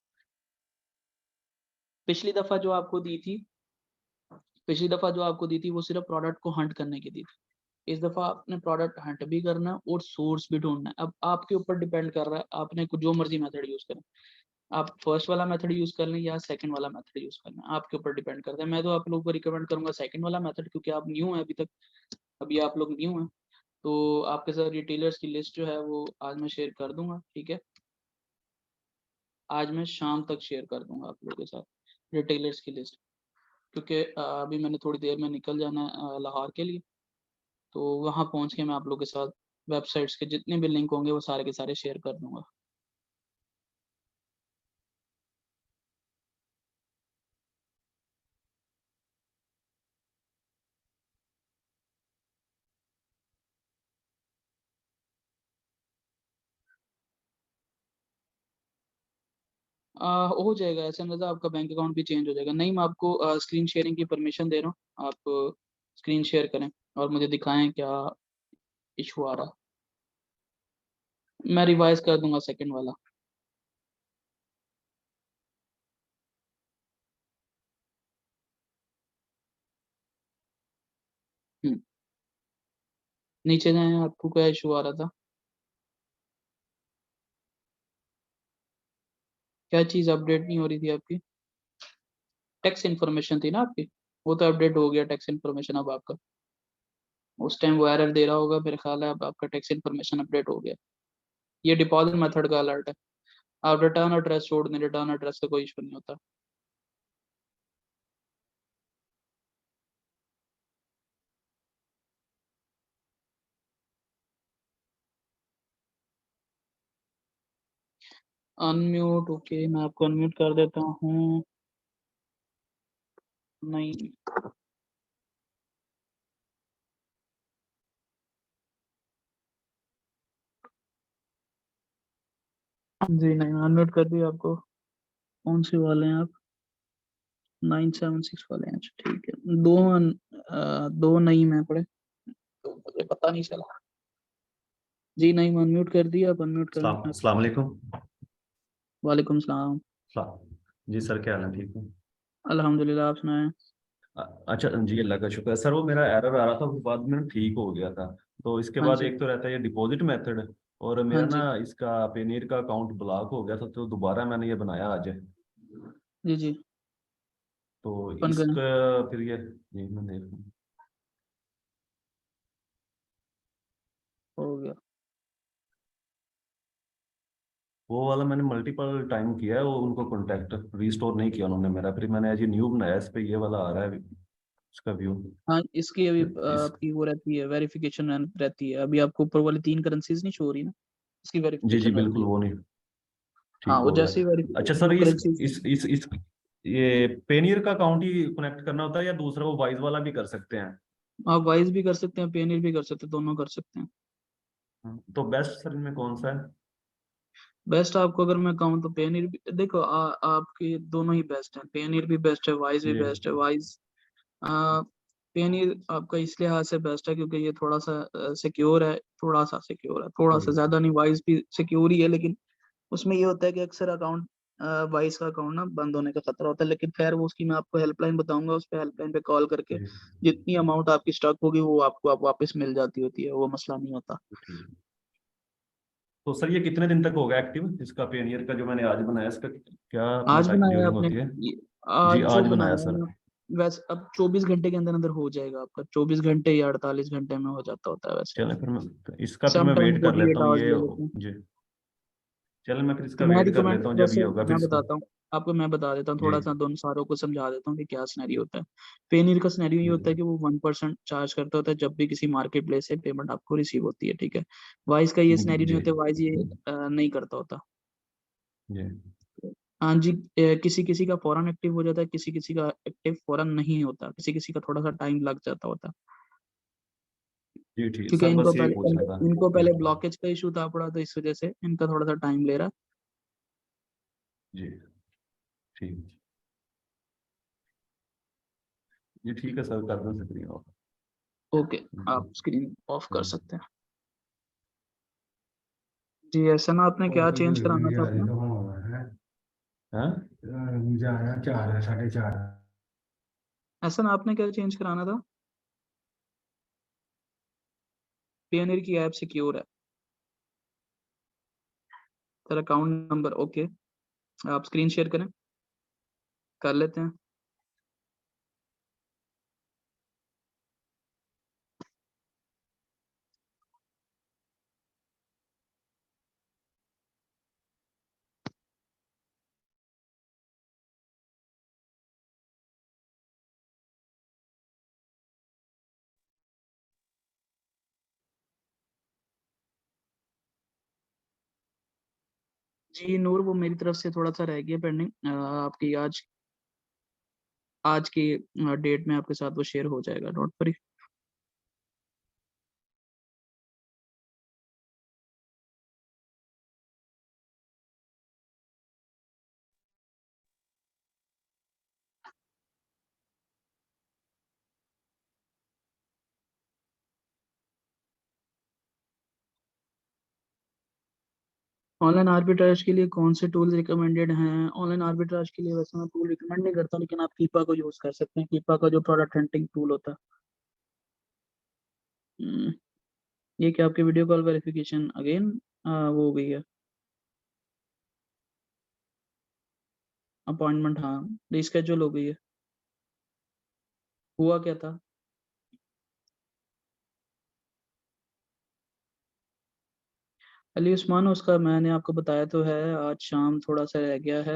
पिछली दफा जो आपको दी थी, पिछली दफा जो आपको दी थी वो सिर्फ प्रोडक्ट को हंट करने की दी थी। इस दफा आपने प्रोडक्ट हंट भी करना है और सोर्स भी ढूंढना है। अब आपके ऊपर डिपेंड कर रहा है, आपने जो मर्जी मेथड यूज करें, आप फर्स्ट वाला मेथड यूज कर लें या सेकंड वाला मेथड यूज कर लें, आपके ऊपर डिपेंड करता है। मैं तो आप लोगों को रिकमेंड करूंगा सेकंड वाला मेथड, क्योंकि आप न्यू हैं अभी तक, अभी आप लोग न्यू हैं। तो आपके साथ रिटेलर्स की लिस्ट जो है वो आज मैं शेयर कर दूंगा, ठीक है। आज मैं शाम तक शेयर कर दूंगा आप लोगों के साथ रिटेलर्स की लिस्ट, क्योंकि अभी मैंने थोड़ी देर में निकल जाना है लाहौर के लिए। तो वहाँ पहुँच के मैं आप लोगों के साथ वेबसाइट्स के जितने भी लिंक होंगे वो सारे के सारे शेयर कर दूंगा। हो जाएगा, ऐसा नहीं था आपका बैंक अकाउंट भी चेंज हो जाएगा। नहीं, मैं आपको स्क्रीन शेयरिंग की परमिशन दे रहा हूँ, आप स्क्रीन शेयर करें और मुझे दिखाएं क्या इशू आ रहा है। मैं रिवाइज कर दूंगा सेकंड वाला। हम्म, नीचे जाए, आपको क्या इशू आ रहा था? क्या चीज़ अपडेट नहीं हो रही थी आपकी? टैक्स इन्फॉर्मेशन थी ना आपकी, वो तो अपडेट हो गया टैक्स इन्फॉर्मेशन अब आपका। उस टाइम वो एरर दे रहा होगा, मेरे ख्याल है अब आपका टैक्स इन्फॉर्मेशन अपडेट हो गया। ये डिपॉजिट मेथड का अलर्ट है। आप रिटर्न एड्रेस छोड़ दें, रिटर्न एड्रेस का कोई इशू नहीं होता। अनम्यूट, ओके मैं आपको अनम्यूट कर देता हूँ। नहीं, जी नहीं, मैं अनम्यूट कर दिया आपको। कौन से वाले हैं आप? 976 वाले हैं, अच्छा ठीक है। दो नहीं मैं पड़े, तो मुझे पता नहीं चला। जी नहीं, मैं अनम्यूट कर दिया, आप अनम्यूट कर लें अपने आप। अस्सलाम वालेकुम। वालेकुम सलाम। जी सर, क्या हाल है? ठीक हूँ। अल्हम्दुलिल्लाह, आप सुनाएं। अच्छा जी, अल्लाह का शुक्र है सर। वो मेरा एरर आ रहा था, वो बाद में ठीक हो गया था। तो इसके हाँ बाद जी। एक तो रहता है ये डिपॉजिट मेथड, और हाँ मेरा ना जी। इसका पेनीर का अकाउंट ब्लॉक हो गया था, तो दोबारा मैंने ये बनाया आज। जी जी। तो ओपन करें। इसका फिर ये मैं देख रहा हूँ। हो गया। वो वाला मैंने मल्टीपल टाइम किया है, वो उनको कॉन्टेक्ट रिस्टोर नहीं किया उन्होंने मेरा, फिर मैंने आज ये न्यू बनाया, इस पे ये वाला आ रहा है इसका व्यू। हाँ, इसकी अभी इस आपकी वो रहती है, वेरिफिकेशन रहती है। अभी आपको ऊपर वाली तीन करेंसीज नहीं शो हो रही ना, इसकी जी जी वेरिफिकेशन रहती बिल्कुल, है। वो नहीं हाँ, ठीक वो हो जैसे ही गया। अच्छा सर, दो करेंसीज। इस ये पेनियर का अकाउंट ही कनेक्ट करना होता है या दूसरा वो वाइज वाला भी कर सकते हैं? आप वाइज भी कर सकते हैं, पेनियर भी कर सकते हैं, दोनों कर सकते हैं। तो बेस्ट सर इनमें कौन सा है? बेस्ट आपको अगर मैं कहूँ तो पेनियर भी देखो, आपके दोनों ही बेस्ट हैं। पेनियर भी बेस्ट है, वाइज भी जी बेस्ट है। वाइज पेनियर आपका इस लिहाज से बेस्ट है क्योंकि ये थोड़ा सा सिक्योर है, थोड़ा सा सिक्योर है, थोड़ा सा, ठीक। ज्यादा नहीं। वाइज भी सिक्योर ही है, लेकिन उसमें ये होता है कि अक्सर अकाउंट, वाइस का अकाउंट ना बंद होने का खतरा होता है। लेकिन खैर वो उसकी मैं आपको हेल्पलाइन बताऊंगा, उस पर हेल्पलाइन पे कॉल करके जी जितनी अमाउंट आपकी स्टॉक होगी वो आपको आप वापस मिल जाती होती है, वो मसला नहीं होता। ठीक। तो सर ये कितने दिन तक होगा एक्टिव, इसका पेनियर का जो मैंने आज बनाया, इसका क्या अपना आज टाइम बनाया है ड्यूरिंग आपने? होती है? आज जी जो आज बनाया बनाया है सर। ना, वैसे अब 24 घंटे के अंदर अंदर हो जाएगा आपका। 24 घंटे या 48 घंटे में हो जाता होता है वैसे। चलें फिर मैं इसका फिर मैं समटाइम वेट कर फोर्टी लेता एट हूँ आवर्स ये। ले लेते हैं। जी। चलें मैं फिर तो इसका मैं वेट कर रिकमेंड, लेता हूँ जब ये वैसे होगा फिर मैं इसको। बताता हूँ, आपको मैं बता देता हूँ, थोड़ा सा दोनों सारों को समझा देता हूँ कि क्या सिनेरियो होता है। पेनीर का सिनेरियो ये होता है कि वो 1% चार्ज करता होता है जब भी किसी मार्केट प्लेस से पेमेंट आपको रिसीव होती है, ठीक है। वाइज का ये सिनेरियो नहीं जी होता, वाइज ये नहीं करता होता। जी हाँ जी, किसी किसी का फौरन एक्टिव हो जाता है, किसी किसी का एक्टिव फौरन नहीं होता, किसी किसी का थोड़ा सा टाइम लग जाता होता, जी ठीक क्योंकि सर, इनको बस यही पहले पूछना था। इनको पहले ब्लॉकेज का इशू था पड़ा, तो इस वजह से इनका थोड़ा सा टाइम ले रहा। जी ठीक। जी ठीक है सर, कर दो स्क्रीन ऑफ। ओके, आप स्क्रीन ऑफ कर हम्म। सकते हैं। जी, ऐसा ना आपने क्या चेंज कराना था अपना? हाँ? मुझे आया 4 4:30। ऐसा ना आपने क्या चेंज कराना था? पेयोनियर की ऐप सिक्योर है, सर अकाउंट नंबर ओके, आप स्क्रीन शेयर करें, कर लेते हैं। जी नूर, वो मेरी तरफ से थोड़ा सा रह गया पेंडिंग, आपकी आज की डेट में आपके साथ वो शेयर हो जाएगा, डोंट वरी। ऑनलाइन आर्बिट्राज के लिए कौन से टूल रिकमेंडेड हैं? ऑनलाइन आर्बिट्राज के लिए वैसे मैं टूल रिकमेंड नहीं करता, लेकिन आप कीपा को यूज कर सकते हैं, कीपा का जो प्रोडक्ट हंटिंग टूल होता है। हम्म, ये क्या आपकी वीडियो कॉल वेरिफिकेशन अगेन वो हो गई है? अपॉइंटमेंट, हाँ, रिस्केड्यूल हो गई है। हुआ क्या था? अली उस्मान, उसका मैंने आपको बताया तो है, आज शाम थोड़ा सा रह गया है,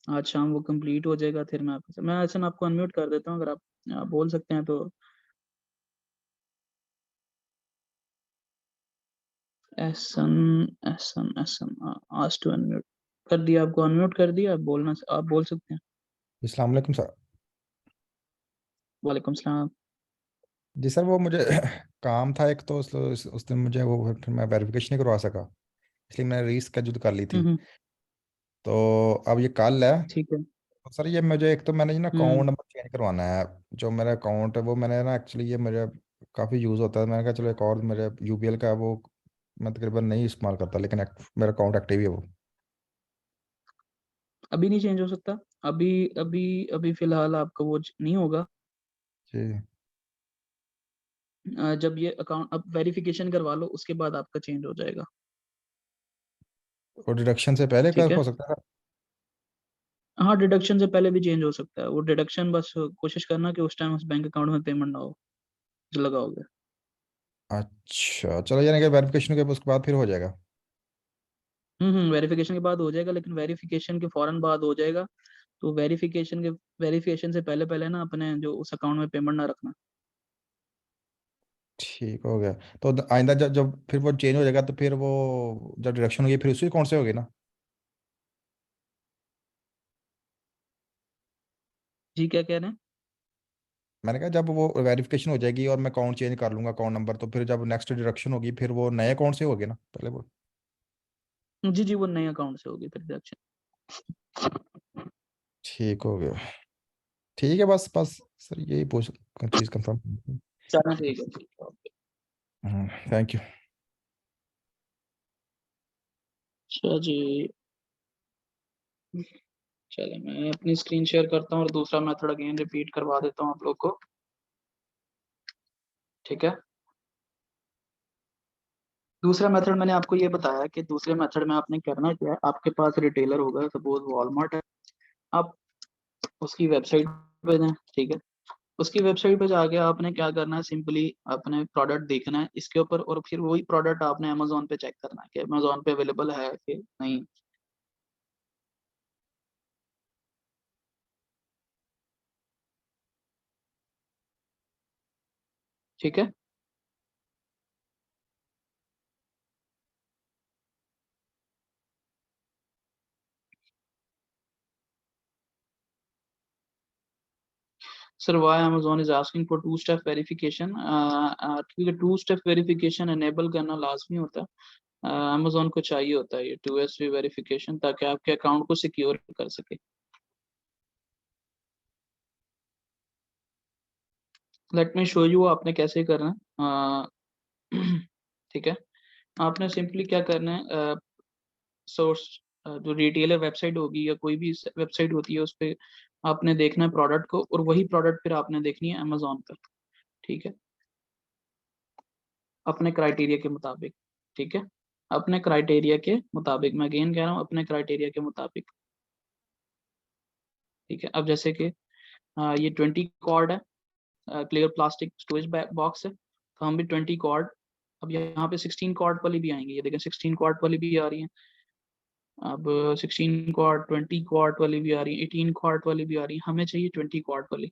आज शाम वो कंप्लीट हो जाएगा, फिर मैं ऐसा ना आपको अनम्यूट कर देता हूँ, अगर आप बोल सकते हैं तो। एसन एसन एसन आज टू अनम्यूट कर दिया, आपको अनम्यूट कर दिया, आप बोल सकते हैं। अस्सलाम वालेकुम सर। वालेकुम सलाम। जी सर, वो मुझे काम था एक, तो उस दिन मुझे वो फिर मैं वेरिफिकेशन नहीं करवा सका, इसलिए मैंने रीस्केड्यूल कर ली थी। हम्म, तो अब ये कल है। ठीक है। तो सर ये मुझे एक तो मैंने ना हम्म, अकाउंट नंबर चेंज करवाना है। जो मेरा अकाउंट है वो मैंने ना एक्चुअली ये मेरे काफ़ी यूज़ होता है, मैंने कहा चलो एक और मेरे यूबीएल का है, वो मैं तकरीबन नहीं इस्तेमाल करता, लेकिन मेरा अकाउंट एक्टिव ही है वो। अभी नहीं चेंज हो सकता? अभी अभी अभी फिलहाल आपका वो नहीं होगा। जी। जब ये अकाउंट अब वेरिफिकेशन करवा लो, उसके बाद आपका चेंज हो जाएगा। और डिडक्शन से पहले ठीक कर है, हो सकता है? हाँ, डिडक्शन से पहले भी चेंज हो सकता है वो डिडक्शन, बस कोशिश करना कि उस टाइम उस बैंक अकाउंट में पेमेंट ना हो जो लगाओगे। अच्छा चलो, यानी कि वेरिफिकेशन के उसके बाद फिर हो जाएगा। वेरिफिकेशन के बाद हो जाएगा, लेकिन वेरिफिकेशन के फौरन बाद हो जाएगा। तो वेरिफिकेशन से पहले पहले ना अपने जो उस अकाउंट में पेमेंट ना रखना। ठीक हो गया। तो आइंदा जब जब फिर वो चेंज हो जाएगा, तो फिर वो जब डिडक्शन होगी फिर उसी अकाउंट से होगी ना? जी, क्या कह रहे हैं? मैंने कहा जब वो वेरिफिकेशन हो जाएगी और मैं अकाउंट चेंज कर लूंगा अकाउंट नंबर, तो फिर जब नेक्स्ट डिडक्शन होगी फिर वो नए अकाउंट से होगी ना पहले वो? जी जी, वो नए अकाउंट से होगी फिर डिडक्शन। ठीक हो गया। ठीक है, बस बस सर यही पूछ चीज़ कंफर्म। चलो ठीक है, ठीक है, ओके। Thank you. अच्छा जी, चलो मैं अपनी स्क्रीन शेयर करता हूँ और दूसरा मेथड अगेन रिपीट करवा देता हूँ आप लोग को, ठीक है। दूसरा मेथड मैंने आपको ये बताया कि दूसरे मेथड में आपने करना क्या है, आपके पास रिटेलर होगा, सपोज वॉलमार्ट है, आप उसकी वेबसाइट पे जाएं, ठीक है। उसकी वेबसाइट पे जाके आपने क्या करना है, सिंपली अपने प्रोडक्ट देखना है इसके ऊपर, और फिर वही प्रोडक्ट आपने अमेजोन पे चेक करना है कि अमेजोन पे अवेलेबल है कि नहीं। ठीक है। Sir why Amazon is asking for two step verification, क्योंकि टू स्टेप वेरिफिकेशन एनेबल करना लाजमी होता है। Amazon को चाहिए होता है ये 2FA वेरिफिकेशन, ताकि आपके अकाउंट को सिक्योर कर सके। लेट मी शो यू आपने कैसे करना है। ठीक है, आपने सिंपली क्या करना है, सोर्स जो रिटेलर वेबसाइट होगी या कोई भी वेबसाइट होती है उस पर आपने देखना है प्रोडक्ट को, और वही प्रोडक्ट फिर आपने देखनी है अमेजोन पर। ठीक है, अपने क्राइटेरिया के मुताबिक। ठीक है, अपने क्राइटेरिया के मुताबिक, मैं अगेन कह रहा हूँ अपने क्राइटेरिया के मुताबिक। ठीक है, अब जैसे कि ये 20 कॉर्ड है, क्लियर प्लास्टिक स्टोरेज बॉक्स है, तो हम भी 20 कॉर्ड, अब यहाँ पे 16 कॉर्ड वाली भी आएंगी, ये देखें 16 कॉर्ड वाली भी आ रही है। अब 16 क्वार्ट 20 क्वार्ट वाली भी आ रही है, 18 क्वार्ट वाली भी आ रही है, हमें चाहिए 20 क्वार्ट वाली।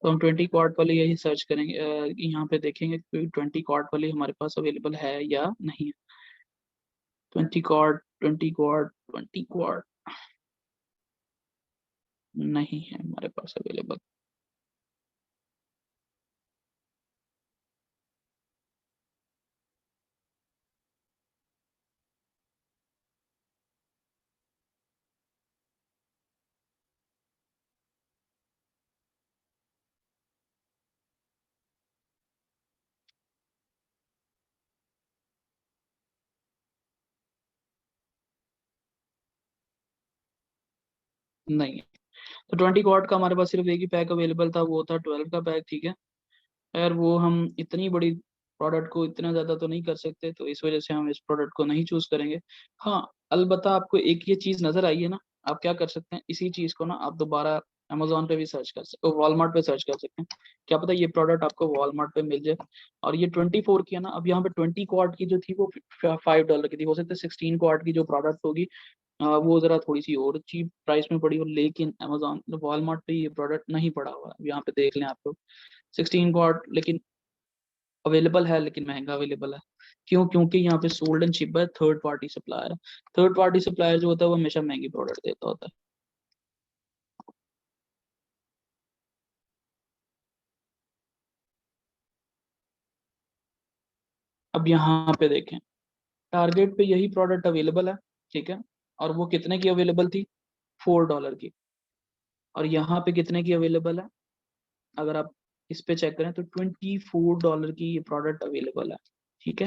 तो हम 20 क्वार्ट वाली यही सर्च करेंगे, यहाँ पे देखेंगे कि 20 क्वार्ट वाली हमारे पास अवेलेबल है या नहीं है। 20 क्वार्ट 20 क्वार्ट 20 क्वार्ट नहीं है हमारे पास अवेलेबल। नहीं है, तो 20 क्वार्ट का हमारे पास सिर्फ एक ही पैक अवेलेबल था, वो था 12 का पैक। ठीक है, यार वो हम इतनी बड़ी प्रोडक्ट को इतना ज़्यादा तो नहीं कर सकते, तो इस वजह से हम इस प्रोडक्ट को नहीं चूज करेंगे। हाँ, अलबत्ता आपको एक ये चीज़ नज़र आई है ना, आप क्या कर सकते हैं, इसी चीज़ को ना आप दोबारा अमेजोन पे भी सर्च कर सकते हो, वॉलमार्ट पे सर्च कर सकते हैं, क्या पता ये प्रोडक्ट आपको वॉलमार्ट पे मिल जाए। और ये 24 की है ना, अब यहाँ पे 20 क्वार्ट की जो थी वो $5 की थी, हो सकता है 16 क्वार्ट की जो प्रोडक्ट होगी वो ज़रा थोड़ी सी और चीप प्राइस में पड़ी हो, लेकिन अमेजोन वॉलमार्ट पे ये प्रोडक्ट नहीं पड़ा हुआ है। यहाँ पे देख लें आप लोग 16 क्वार्ट लेकिन अवेलेबल है, लेकिन महंगा अवेलेबल है। क्यों? क्योंकि यहाँ पे सोल्ड एंड शिप है, थर्ड पार्टी सप्लायर है। थर्ड पार्टी सप्लायर जो होता है वो हमेशा महंगी प्रोडक्ट देता होता है। अब यहाँ पे देखें, टारगेट पे यही प्रोडक्ट अवेलेबल है। ठीक है, और वो कितने की अवेलेबल थी? $4 की। और यहाँ पे कितने की अवेलेबल है? अगर आप इस पे चेक करें तो $24 की ये प्रोडक्ट अवेलेबल है। ठीक है,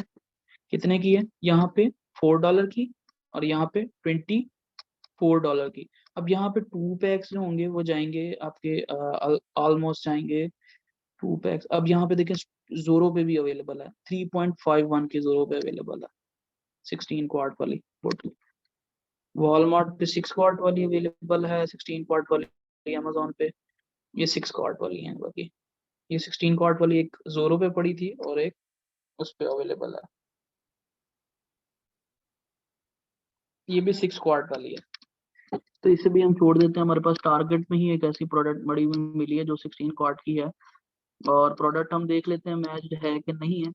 कितने की है? यहाँ पे $4 की, और यहाँ पे $24 की। अब यहाँ पे टू पैक्स जो होंगे वो जाएंगे आपके ऑलमोस्ट जाएंगे टू पैक्स। अब यहाँ पे देखें जोरो पे भी अवेलेबल है, 3.51 के जोरो पे अवेलेबल है 16 क्वार्ट वाली बोतल। वॉलमार्ट पे 6 क्वार्ट वाली अवेलेबल है, 16 क्वार्ट वाली अमेजोन पे ये 6 क्वार्ट वाली है। बाकी ये 16 क्वार्ट वाली एक जोरो पे पड़ी थी और एक उस पे अवेलेबल है, ये भी 6 क्वार्ट वाली है। तो इसे भी हम छोड़ देते हैं, हमारे पास टारगेट में ही एक ऐसी प्रोडक्ट बड़ी हुई मिली है जो 16 क्वार्ट की है, और प्रोडक्ट हम देख लेते हैं मैच्ड है कि नहीं है।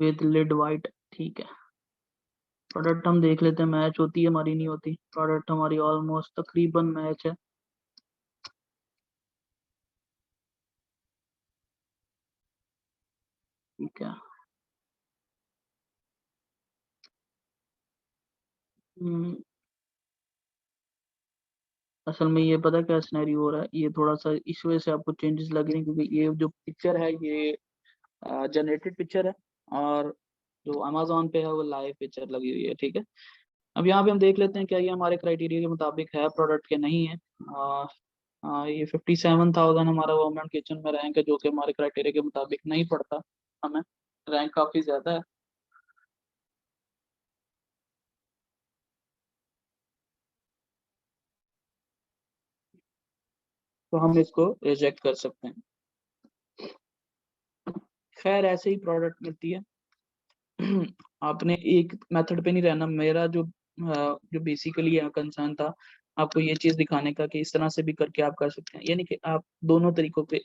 विद लिड वाइट, ठीक है। प्रोडक्ट हम देख लेते हैं, मैच होती है हमारी, नहीं होती। प्रोडक्ट हमारी ऑलमोस्ट तकरीबन मैच है। ठीक है, हम्म, असल में ये पता क्या सिनेरियो हो रहा है, ये थोड़ा सा इस वजह से आपको चेंजेस लग रहे हैं, क्योंकि ये जो पिक्चर है ये जनरेटेड पिक्चर है, और जो अमेजोन पे है वो लाइव पिक्चर लगी हुई है। ठीक है, अब यहाँ पे हम देख लेते हैं क्या ये हमारे क्राइटेरिया के मुताबिक है प्रोडक्ट के नहीं है। ये 57,000 हमारा गवर्नमेंट किचन में रैंक है, जो कि हमारे क्राइटेरिया के मुताबिक नहीं पड़ता हमें, रैंक काफ़ी ज़्यादा है। तो हम इसको रिजेक्ट कर सकते हैं। खैर ऐसे ही प्रोडक्ट मिलती है। आपने एक मेथड पे नहीं रहना। मेरा जो जो बेसिकली कंसर्न था, आपको ये चीज दिखाने का कि इस तरह से भी करके आप कर सकते हैं, यानी कि आप दोनों तरीकों पे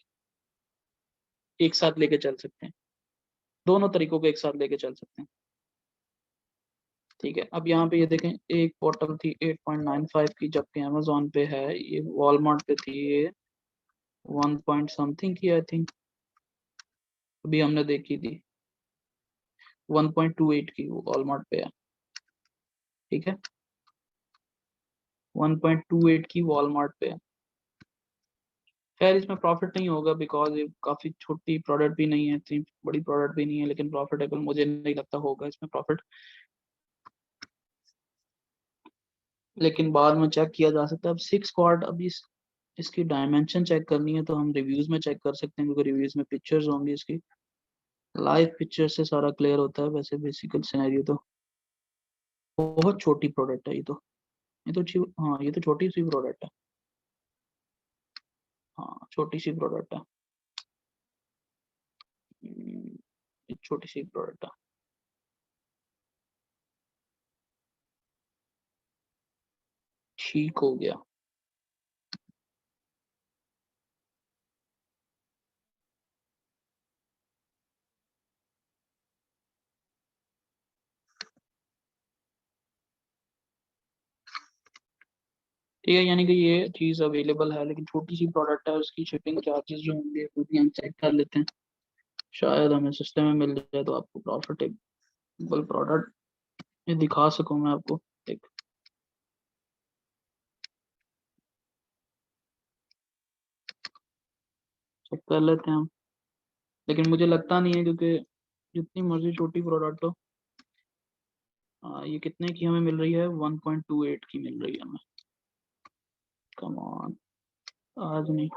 एक साथ लेके चल सकते हैं, दोनों तरीकों को एक साथ लेके चल सकते हैं। ठीक है, अब यहाँ पे ये देखें, एक बॉटल थी 8.95 की, जबकि अमेजोन पे है, ये वॉलमार्ट पे थी ये 1 पॉइंट समथिंग की आई थिंक, अभी हमने देखी थी 1.28 की, वो वॉलमार्ट पे है। ठीक है, 1.28 की वॉलमार्ट पे है। खैर इसमें प्रॉफिट नहीं होगा बिकॉज ये काफी छोटी प्रोडक्ट भी नहीं है, इतनी बड़ी प्रोडक्ट भी नहीं है, लेकिन प्रॉफिटेबल मुझे नहीं लगता होगा इसमें प्रॉफिट, लेकिन बाद में चेक किया जा सकता है। अब 6 क्वाड, अभी इसकी डायमेंशन चेक करनी है तो हम रिव्यूज में चेक कर सकते हैं, क्योंकि रिव्यूज में पिक्चर्स होंगी इसकी, लाइव पिक्चर से सारा क्लियर होता है। वैसे बेसिकल सिनेरियो तो बहुत छोटी प्रोडक्ट है ये तो, हाँ ये तो छोटी सी प्रोडक्ट है, हाँ छोटी सी प्रोडक्ट है, ये छोटी सी प्रोडक्ट है। ठीक हो गया। ठीक है, यानी कि ये चीज अवेलेबल है, लेकिन छोटी सी प्रोडक्ट है, उसकी शिपिंग चार्जेस जो होंगे वो भी हम चेक कर लेते हैं, शायद हमें सिस्टम में मिल जाए तो आपको प्रॉफिटेबल प्रोडक्ट ये दिखा सकूं मैं आपको। एक चेक कर लेते हैं हम, लेकिन मुझे लगता नहीं है, क्योंकि जितनी मर्जी छोटी प्रोडक्ट हो, ये कितने की हमें मिल रही है, 1.28 की मिल रही है हमें। कम ऑन, आज नहीं।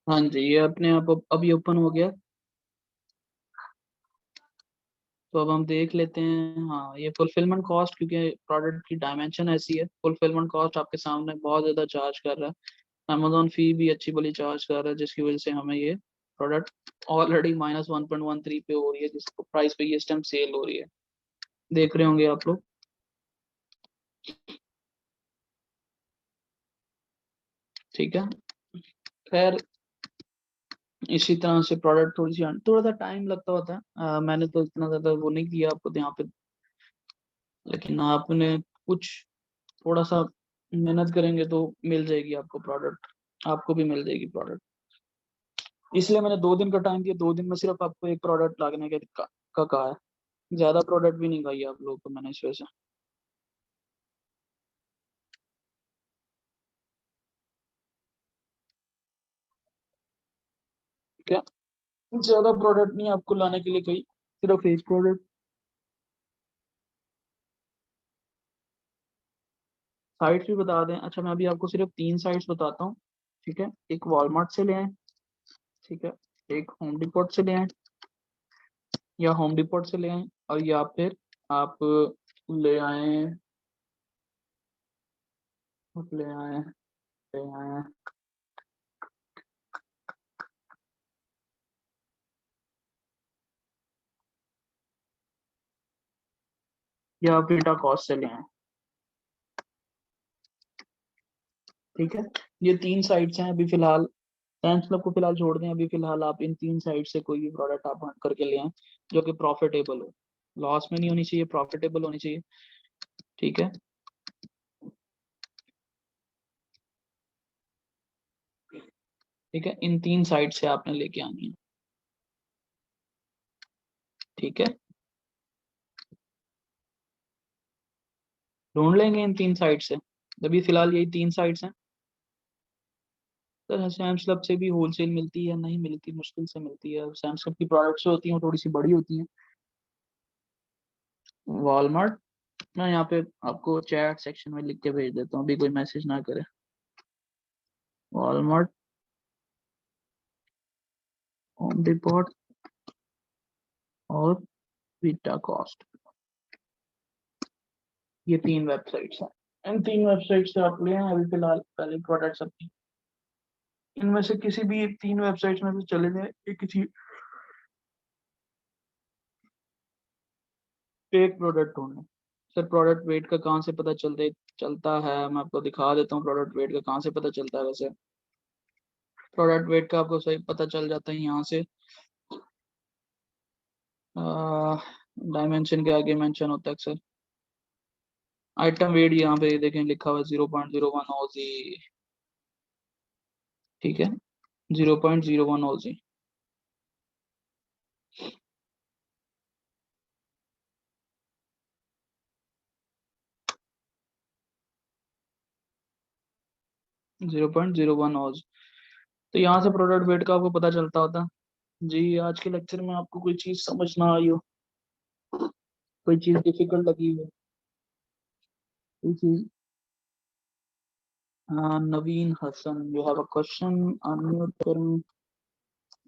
हाँ जी, ये अपने आप अभी ओपन हो गया, तो अब हम देख लेते हैं। हाँ, ये फुलफिलमेंट कॉस्ट, क्योंकि प्रोडक्ट की डायमेंशन ऐसी है, फुलफिलमेंट कॉस्ट आपके सामने बहुत ज़्यादा चार्ज कर रहा है, अमेजोन फी भी अच्छी बड़ी चार्ज कर रहा है, जिसकी वजह से हमें ये प्रोडक्ट ऑलरेडी -1.13 पे हो रही है, जिसको प्राइस पे ये इस टाइम सेल हो रही है, देख रहे होंगे आप लोग। ठीक है, खैर इसी तरह से प्रोडक्ट थोड़ा सा टाइम लगता होता है, मैंने तो इतना ज़्यादा वो नहीं किया आपको यहाँ पे, लेकिन आपने कुछ थोड़ा सा मेहनत करेंगे तो मिल जाएगी आपको प्रोडक्ट, आपको भी मिल जाएगी प्रोडक्ट। इसलिए मैंने 2 दिन का टाइम दिया, 2 दिन में सिर्फ आपको एक प्रोडक्ट लाने का कहा है, ज्यादा प्रोडक्ट भी नहीं खाई आप लोगों को मैंने इस वजह से। क्या, ज्यादा प्रोडक्ट नहीं आपको लाने के लिए कही, सिर्फ एक प्रोडक्ट। साइट्स भी बता दें, अच्छा मैं अभी आपको सिर्फ 3 साइट्स बताता हूँ। ठीक है, एक वॉलमार्ट से ले आए, ठीक है, एक होम डिपोट से ले आए, या होम डिपोट से ले आए, और या फिर आप ले आए, ले आए, ले आए, या आप डेटा कॉस्ट से ले आए। ठीक है, ये 3 साइट्स हैं अभी फिलहाल, टेंथ क्लब को फिलहाल छोड़ दें, अभी फिलहाल आप इन 3 साइट से कोई भी प्रोडक्ट आप हट करके ले आए जो कि प्रॉफिटेबल हो, लॉस में नहीं होनी चाहिए, प्रॉफिटेबल होनी चाहिए। ठीक है, ठीक है, इन 3 साइट से आपने लेके आनी है। ठीक है, ढूंढ लेंगे इन 3 साइट से, अभी फिलहाल यही 3 साइट्स हैं। सर सैम्स क्लब से भी होलसेल मिलती है, नहीं मिलती, मुश्किल से मिलती है। सैम्स क्लब की प्रोडक्ट्स होती हैं वो थोड़ी सी बड़ी होती हैं। वॉलमार्ट, मैं यहाँ पे आपको चैट सेक्शन में लिख के भेज देता हूँ, अभी कोई मैसेज ना करे। वॉलमार्ट, होम डिपॉट और वीटा कॉस्ट, ये 3 वेबसाइट्स हैं। इन 3 वेबसाइट से आप ले आए अभी फिलहाल पहले प्रोडक्ट्स अपनी। इनमें से किसी भी 3 वेबसाइट्स में से चले जाए, ये किसी एक प्रोडक्ट ढूंढें। सर प्रोडक्ट वेट का कहाँ से पता चलता है, मैं आपको दिखा देता हूँ प्रोडक्ट वेट का कहाँ से पता चलता है। वैसे प्रोडक्ट वेट का आपको सही पता चल जाता है यहाँ से, डायमेंशन के आगे मेंशन होता है अक्सर। आइटम वेट यहाँ पे देखें लिखा हुआ है 0.01 ओजी, ठीक है, 0.01 ओजी। जीरो पॉइंट जीरो वन ऑज, तो यहाँ से प्रोडक्ट वेट का आपको पता चलता होता। जी आज के लेक्चर में आपको कोई चीज समझ ना आई हो, कोई चीज डिफिकल्ट लगी हो, कोई चीज। Naveen Hasan, you have a question, unmute करूं?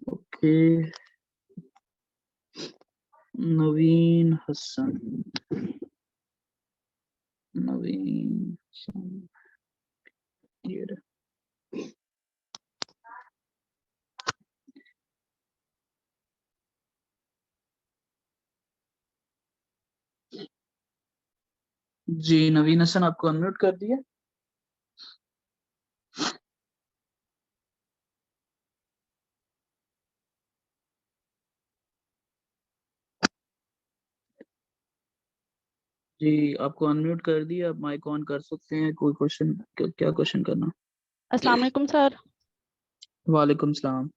ओके, नवीन हसन, नवीन हसन, ये रहा। जी नवीन हसन, आपको अनम्यूट कर दिया। जी आपको अनम्यूट कर दिया, आप माइक ऑन कर सकते हैं। कोई क्वेश्चन, क्या क्वेश्चन करना? अस्सलाम वालेकुम सर। वालेकुम सलाम।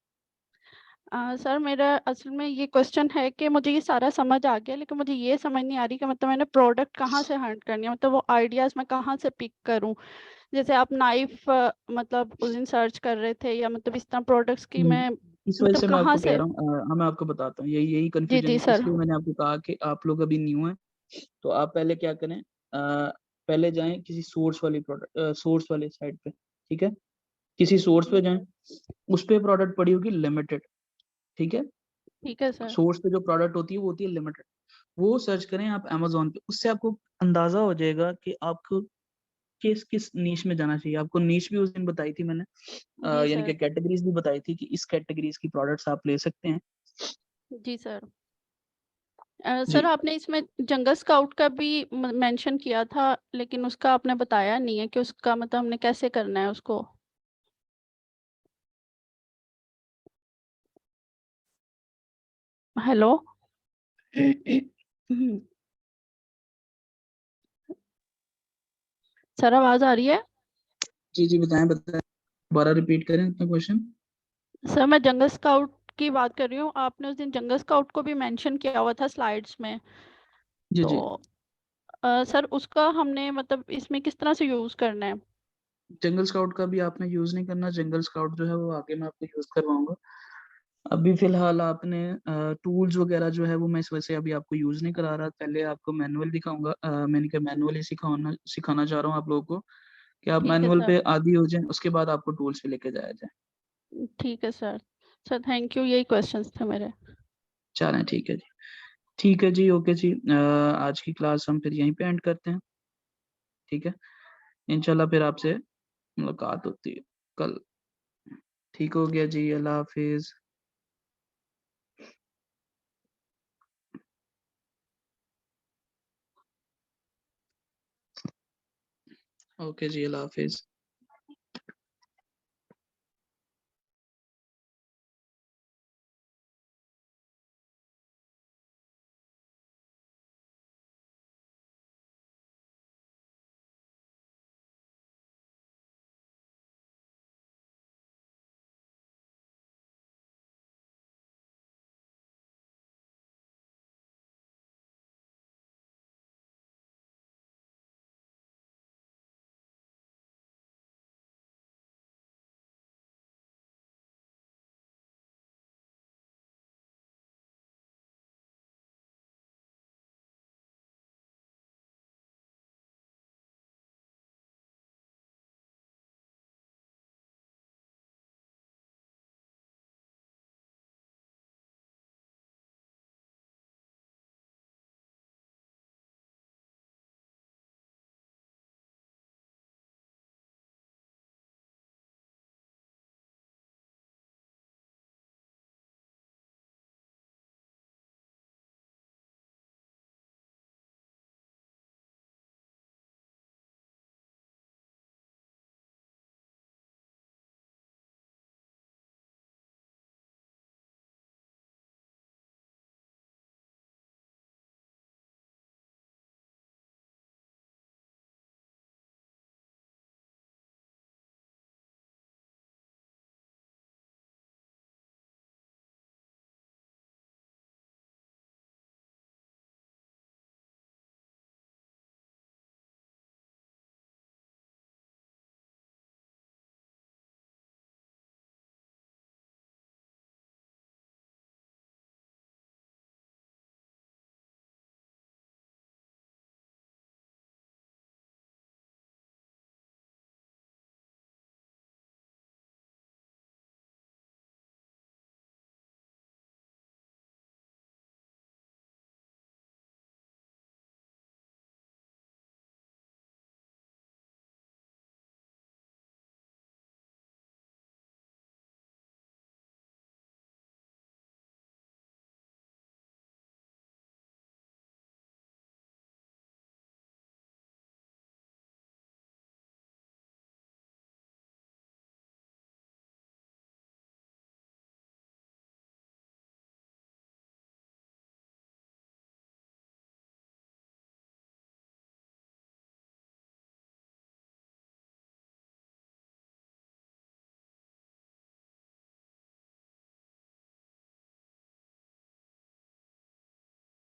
सर मेरा असल में ये क्वेश्चन है कि मुझे ये सारा समझ आ गया, लेकिन मुझे ये समझ नहीं आ रही कि मतलब मैंने प्रोडक्ट कहाँ से हंट करनी है, मतलब वो आइडियाज़ मैं कहाँ से पिक करूँ। जैसे आप नाइफ मतलब उस दिन सर्च कर रहे थे, या मतलब इस तरह प्रोडक्ट्स की मैं इस वजह मतलब से मैं कहाँ आपको कह से। रहा हूँ, हाँ मैं आपको बताता हूँ, यही यही जी कंफ्यूजन जी सर। इसलिए मैंने आपको कहा कि आप लोग अभी न्यू हैं। तो आप पहले क्या करें, पहले जाएं किसी सोर्स वाली प्रोडक्ट, सोर्स वाले साइट पे, ठीक है, किसी सोर्स पे जाएं, उस पे प्रोडक्ट पड़ी होगी लिमिटेड, ठीक है। ठीक है सर। सोर्स पे जो प्रोडक्ट होती है वो होती है लिमिटेड, वो सर्च करें आप अमेजोन पे, उससे आपको अंदाजा हो जाएगा कि आपको किस किस नीश में जाना चाहिए। आपको नीश भी उस दिन बताई थी मैंने, जी यानी सर। कि कैटेगरीज भी बताई थी कि इस कैटेगरीज की प्रोडक्ट्स आप ले सकते हैं। जी सर। जी सर आपने इसमें जंगल स्काउट का भी मेंशन किया था, लेकिन उसका आपने बताया नहीं है कि उसका मतलब हमने कैसे करना है उसको। हेलो। सर आवाज आ रही है? जी जी बताएं बताएं, दोबारा रिपीट करें अपना क्वेश्चन। सर मैं जंगल स्काउट की बात कर रही हूँ, आपने उस दिन जंगल स्काउट को भी मेंशन किया हुआ था स्लाइड्स में। जी तो जी, सर उसका हमने मतलब इसमें किस तरह से यूज करना है? जंगल स्काउट का भी आपने यूज नहीं करना। जंगल स्काउट जो है वो आगे मैं आपको यूज करवाऊंगा। अभी फिलहाल आपने टूल्स वगैरह जो है वो मैं इस वजह से अभी आपको यूज नहीं करा रहा, पहले आपको मैनुअल दिखाऊंगा। मैंने कहा मैनुअल ही सिखाना चाह रहा हूँ आप लोगों को, कि आप ठीक है मैनुअल सर। पे आदी हो जाएं, उसके बाद आपको टूल्स पे लेके जाया जाए। ठीक है सर। सर थैंक यू, यही क्वेश्चंस थे मेरे। चलें ठीक है जी, ठीक है जी, ओके जी। आज की क्लास हम फिर यहीं पे एंड करते हैं, ठीक है। इंशाल्लाह फिर आपसे मुलाकात होती है कल। ठीक हो गया जी, अल्लाह हाफिज। ओके जी, अल्लाह हाफिज।